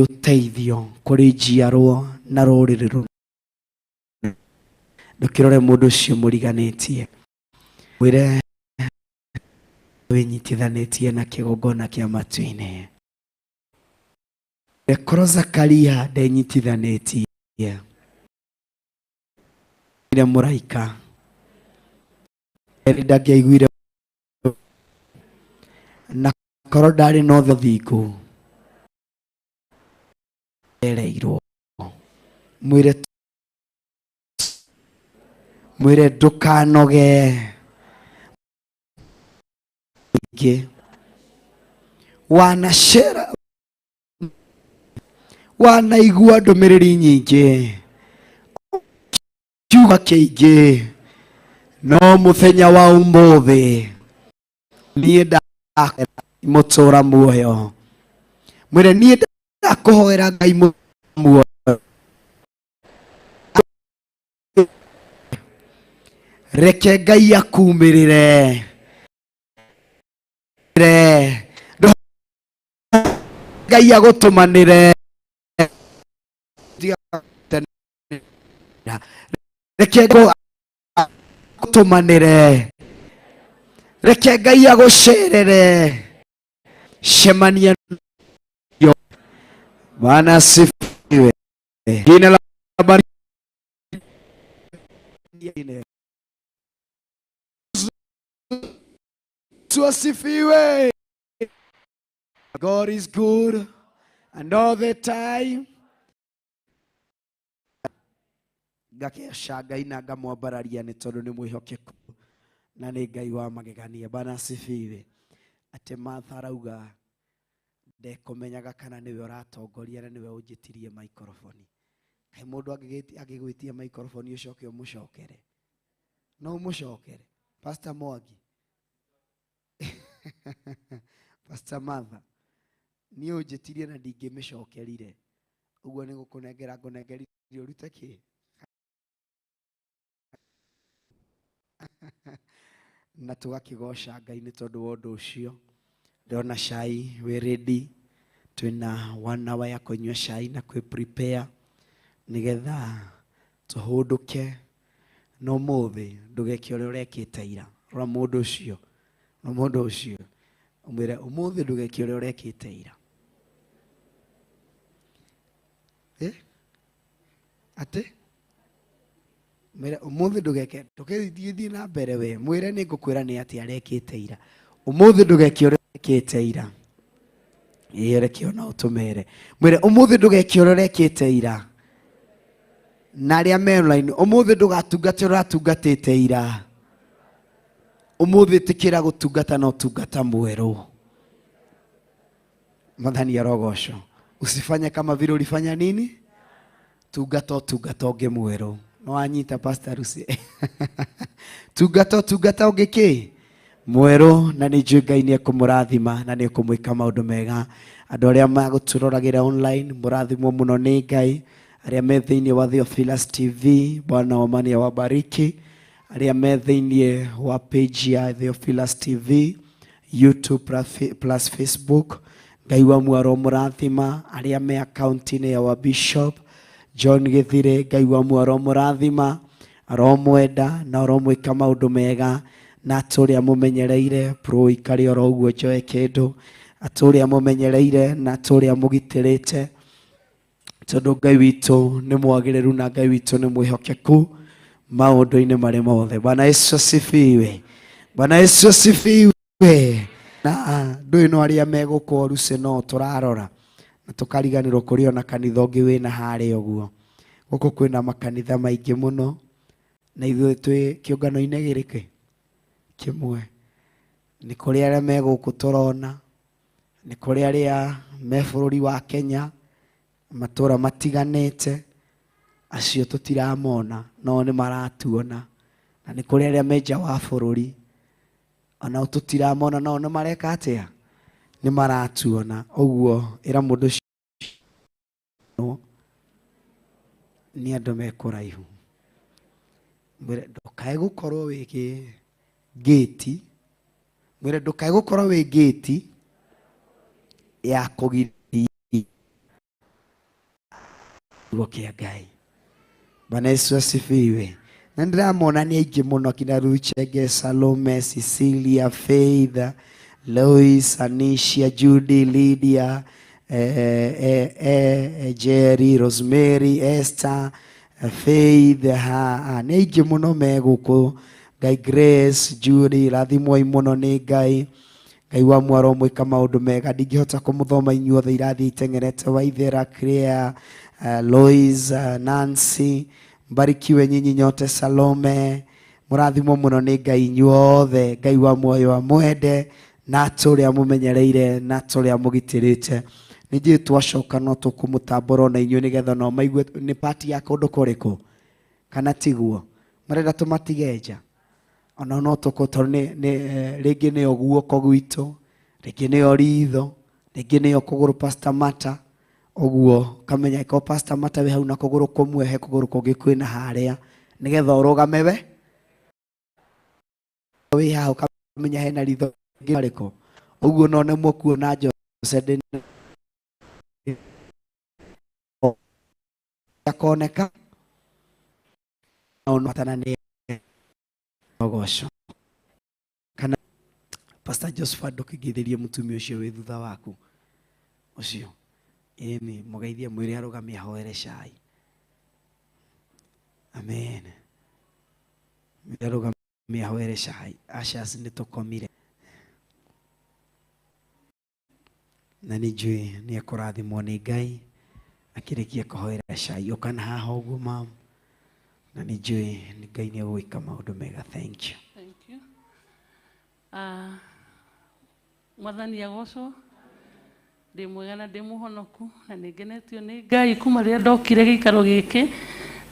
ũteithio kũrĩ njiarwo na rũrĩrĩ rũrũ. Ndũkĩrore mũndũ ũcio mũriganĩtie, wĩre wĩnyitithanĩtie na kĩgongona kĩa matu-inĩ. Korwo Zakaria ndenyitithanĩtie ire muraika ndage igwire na koro ndari no thingu ereirwo mwire ndukanoge nge wanashera wanaigua ndumiriri nyingi kiuga kiingi no muthenya wa umuthi nie ndamutura muoyo mwire nie ndakuhoera Ngai muoyo reke Ngai akumirire Ngai agutumanire reke agutumanire reke Ngai agucerere shemania yo Bwana sifiwe jina la Bwana asifiwe. God is good and all the time. Gakesha Ngai na ngamwambararia ni tondu ni mwihokeku na ni Ngai wa magegania. Bwana asifiwe. Ate Martha arauga ndekumenyaga kana niwe uratongoria na niwe unjitirie microphone. Kai mundu agigwitia microphone ucoke umucokere. No umucokere. Pastor Mwangi. Pastor Martha ni unjitirie na ndingimicokerire. Uguo ni gukunengera ngunengerire urute ki? Na tugakigosha Ngai ni tondu wa undu ucio. Ndona cai we ready, twina 1 hour ya kunywa cai na kwi prepare nigetha tuhunduke no muthi ndugeke uri urekite ira ra mundu ucio no mundu ucio umwire umuthi ndugeke uri urekite ira ate mwire umuthi ndugeke tukithithie na mbere we mwire ni ngukwira ni ati arekite ira umuthi ndugeke uri urekite ira yereke ona utumere mwire umuthi ndugeke uri urekite ira na aria online umuthi ndugatungate uratungatite ira umuthi tikira gutungata no tungata mweru madhani ya rogosho usifanye kama vile ulifanya nini tungata unge mweru no anyita Pastor Rusi tungata unge ki mweru na ni Ngai ni kumurathima na ni kumwika maundu mega andu aria maguturoragira online murathimwo muno ni Ngai aria me thiini wa Theophilus TV Bwana wa amani awabariki aria me thiini wa page ya Theophilus TV YouTube plus Facebook Ngai wa mwaro murathima aria me account ni ya wa Bishop John Githire Ngai wa mwaro murathima aromwenda na aromwika maundu mega na aturia mumenyereire pro ikari oro uguo njoe kindu aturia mumenyereire na aturia mugitirite tondu Ngai witu ni mwagiriru na Ngai witu ni mwihokeku maundu-ini mari mothe. Bwana Yesu asifiwe. Bwana Yesu asifiwe. Na ndui no aria meguko ruse no turarora na tukariganirwo kuri ona kanitha ungi wina hari uguo guku kwina makanitha maingi muno na ithuĩ twi kiungano-ini giriki kimwe ni kuri aria meguko turona ni kuri aria me bururi wa Kenya matura matiganite acio tutiramona no ni maratuona na ni kuri aria meja wa bururi ona tutiramona no ni mareka atia ni maratuona uguo ira mundu ni andu mekuraihu mwire ndukae gukorwo wiki gate mwire ndukae gukorwo wi gate ya kugiria gokia Ngai. Bwana Yesu asifiwe. Na ndiramona ni aingĩ muno kina Ruchege, Salome, Cecilia, Faith, Lois, Anisha, Judy, Lydia, Jerry, Rosemary, Esther, Faith, nĩ aingĩ mũno me gũkũ. Ngai Grace, Judy, rathimwo mũno nĩ Ngai. Ngai wa mwaro mwĩka maũndũ mega, ndingĩhota kũmũthoma inyuothe irathiĩ itengerete. Waithera, Claire, Lois, Nancy, mbarikiwe nyinyi nyote. Salome, mũrathimwo mũno nĩ Ngai inyuothe. Ngai wa muoyo amwende, na tũrĩa mũmenyereire, na tũrĩa mũgitĩrĩte. Nĩnjĩ twacoka no tũkũmũtambũra na inyuĩ nĩgetha no maigue nĩ pati ya kũndũ kũrĩkũ kana tiguo marenda tũmatige nja. Ona no tũkũ tondũ rĩngĩ nĩyo guoko gwitũ, rĩngĩ nĩyo ritho, rĩngĩ nĩyo kũgũrũ Pastor Mata. Ũguo kamenya ko Pastor Mata we hau na kũgũrũ kũmwe he kũgũrũ kũngĩ kwĩna harĩa nĩgetha ũrũgame we wĩ hau kamenya hena ritho rĩngĩ. Ũguo no nĩ mũkuona Jose akoneka ono matana nĩ ogosho kana Pastor Josephat ndũkĩgithĩrie mũtumia ũcio wĩ thutha waku ũcio ĩni mũgeithie mwĩrĩ arũgamie ahoere cai. Amen. Arũgamie ahoere cai. Ashas nĩ tũkomire na nĩnjũĩ nĩ ekũrathimwo nĩ Ngai akĩrĩkia kũhoera cai. Ũkana haha ũguo mam na nĩnjũĩ Ngai nĩ egwĩka maũndũ mega. Thank you. Thank you. Mwathani agocwo, ndĩ mwega na ndĩ mũhonoku na nĩngenetio nĩ Ngai kuma rĩrĩa ndokire gĩikaro gĩkĩ.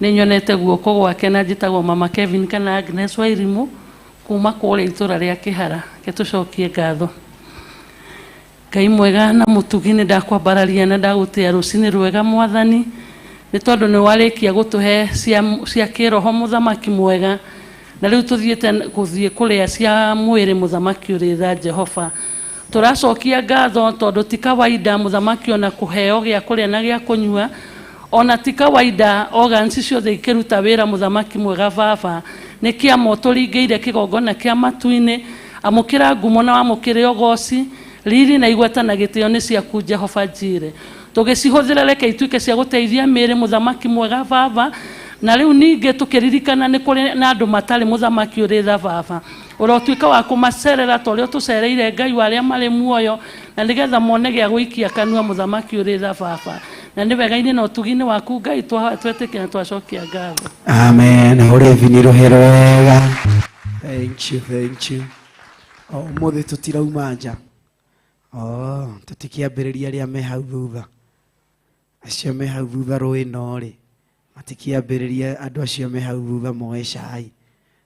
Nĩnyonete guoko gwake na njĩtagwo Mama Kevin kana Agnes Wairimu kuma kũrĩa itũra rĩa Kĩhara. Tũcokie ngatho. Ngai mwega na mũtugi nĩ ndakwambararia na ndagũtĩa rũcinĩ rwega Mwathani, nĩ tondũ nĩ warĩkia gũtũhe cia kĩroho mũthamaki mwega, na rĩu tũthiĩte gũthiĩ kũrĩa cia mwĩrĩ mũthamaki ũrĩ tha Jehova. Tũracokia ngatho tondũ ti kawaida mũthamaki ona kũheo gĩa kũrĩa na gĩa kũnyua, ona ti kawaida organs ciothe ikĩruta wĩra mũthamaki mwega Baba. Nĩ kĩamo tũringĩire kĩgongona kĩa matu-inĩ, amũkĩra ngumo na wamũkĩre ũgoci, riri na igweta na gĩtĩo nĩ ciaku Jehova Njire. Tũgĩcihũthĩra reke ituĩke cia gũteithia mĩĩrĩ mũthamaki mwega Baba, na rĩu ningĩ tũkĩririkana nĩ kũrĩ na andũ matarĩ mũthamaki ũrĩ tha Baba. Ũrotuĩka wa kũmacerera ta ũrĩa tũcereire Ngai wa arĩa marĩ muoyo, na nĩgetha mone gĩa gũikia kanua mũthamaki ũrĩ tha Baba. Na nĩ wega-inĩ na ũtugi-inĩ waku Ngai twetĩkia na twacokia ngatho. Amen. Ũrĩthi nĩ rũhero wega. Thank you, thank you. Ũmũthĩ tũtirauma nja. Tũtikĩambĩrĩria arĩa me hau thutha. Acio me hau thutha rũĩ no rĩ, matikĩambĩrĩria andũ acio me hau thutha moe cai.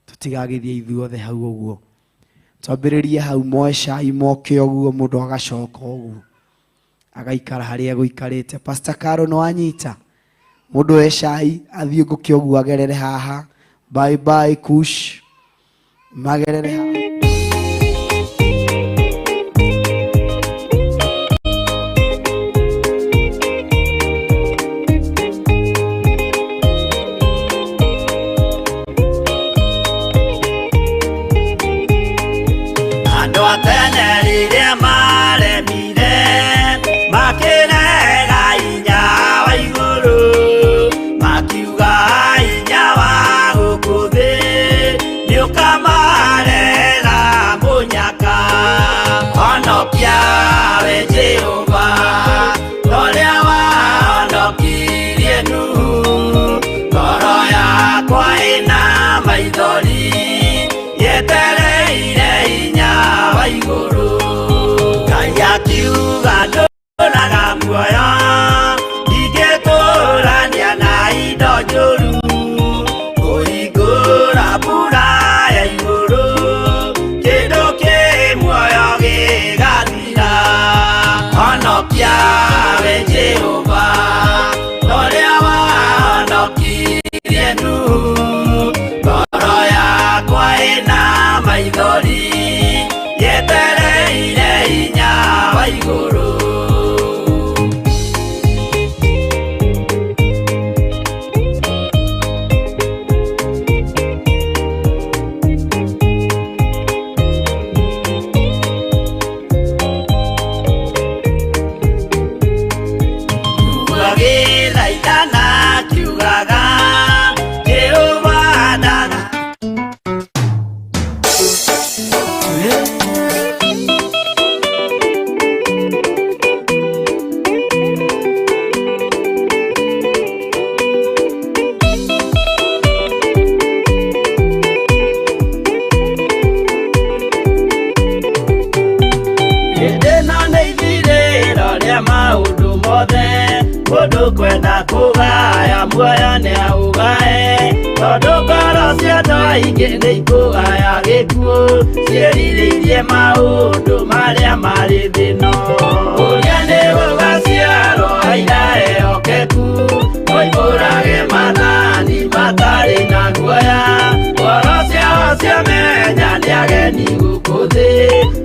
Tũtigagĩthiĩ ithuothe hau ũguo. Twambĩrĩrie hau moe cai moke ũguo mũndũ agacoka ũguo. Agaikara harĩa gũikarĩte. Pastor Carol no anyita. Mũndũ e cai athiũngũke ũguo agerere haha. Bye bye Kush. Magerere haha. tukwenda kugaya muoyo nĩ augae tondũ ngoro cia andũ aingĩ nĩ ikũgaya gĩkuũ ciĩrirĩirie maũndũ marĩa marĩ thĩno ũrĩa nĩ gũgaciarwo aira ehokeku oimbũrage mathani matarĩ na guoya ngoro ciao ciamenya nĩ ageni gũkũ thĩ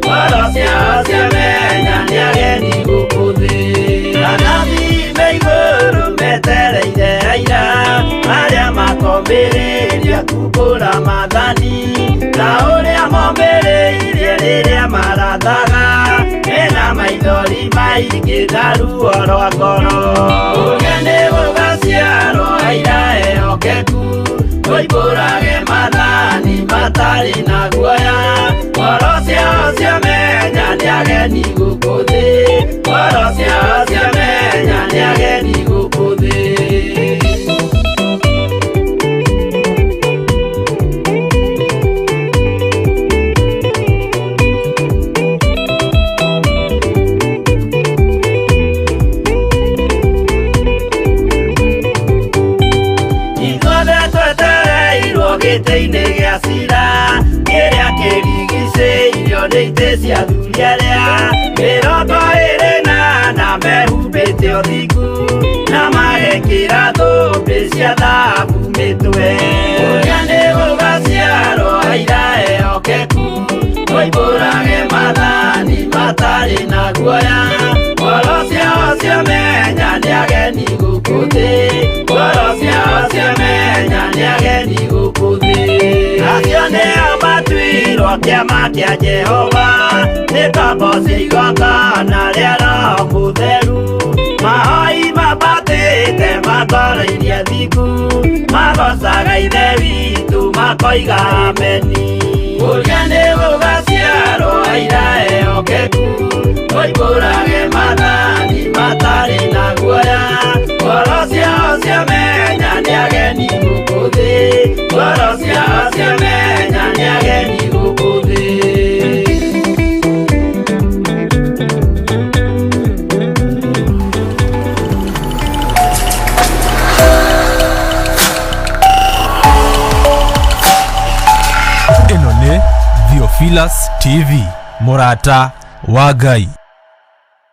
ngoro ciao ciamenya nĩ ageni gũkũ thĩ anathi me igũrũ metereire aira arĩa makomĩrĩria kumbũra mathani na ũrĩa momĩrĩirie rĩrĩa marathaga mena maithori maingĩ na ruo rwa ngoro ũrĩa nĩ gũgaciarwo aira ehokeku oimbũrage mathani matarĩ na guoya ngoro ciao ciamenya nĩ ageni gũkũ thĩ ngoro ciao ciamenya nĩ ageni gũkũ thĩ gĩtĩ-inĩ gĩa cira kĩrĩa kĩrigicĩirio nĩ itĩ cia athuri arĩa 24 mehumbĩte ũthingu na magekĩra thũmbĩ cia thahabu mĩtwe ũrĩa nĩ gũgaciarwo aira ehokeku oimbũrage mathani matarĩ na guoya ngoro ciao ciamenya nĩ ageni gũkũ thĩ ngoro ciao ciamenya nĩ ageni gũkũ thĩ acio nĩo matuirwo kĩama kĩa Jehova nĩ tombo cia igongona rĩa Roho Mũtheru mahoi mabatĩte makoro-irie thingu magocaga ithe witũ makoiga ameni ũrĩa nĩ gũgaciarwo aira ehokeku oimbũrage mathani matarĩ na guoya ngoro ciao ciamenya nĩ ageni gũkũ thĩ ngoro ciao ciamenya nĩ ageni gũkũ thĩ ĩno nĩ Theophilus TV mũrata wa Ngai.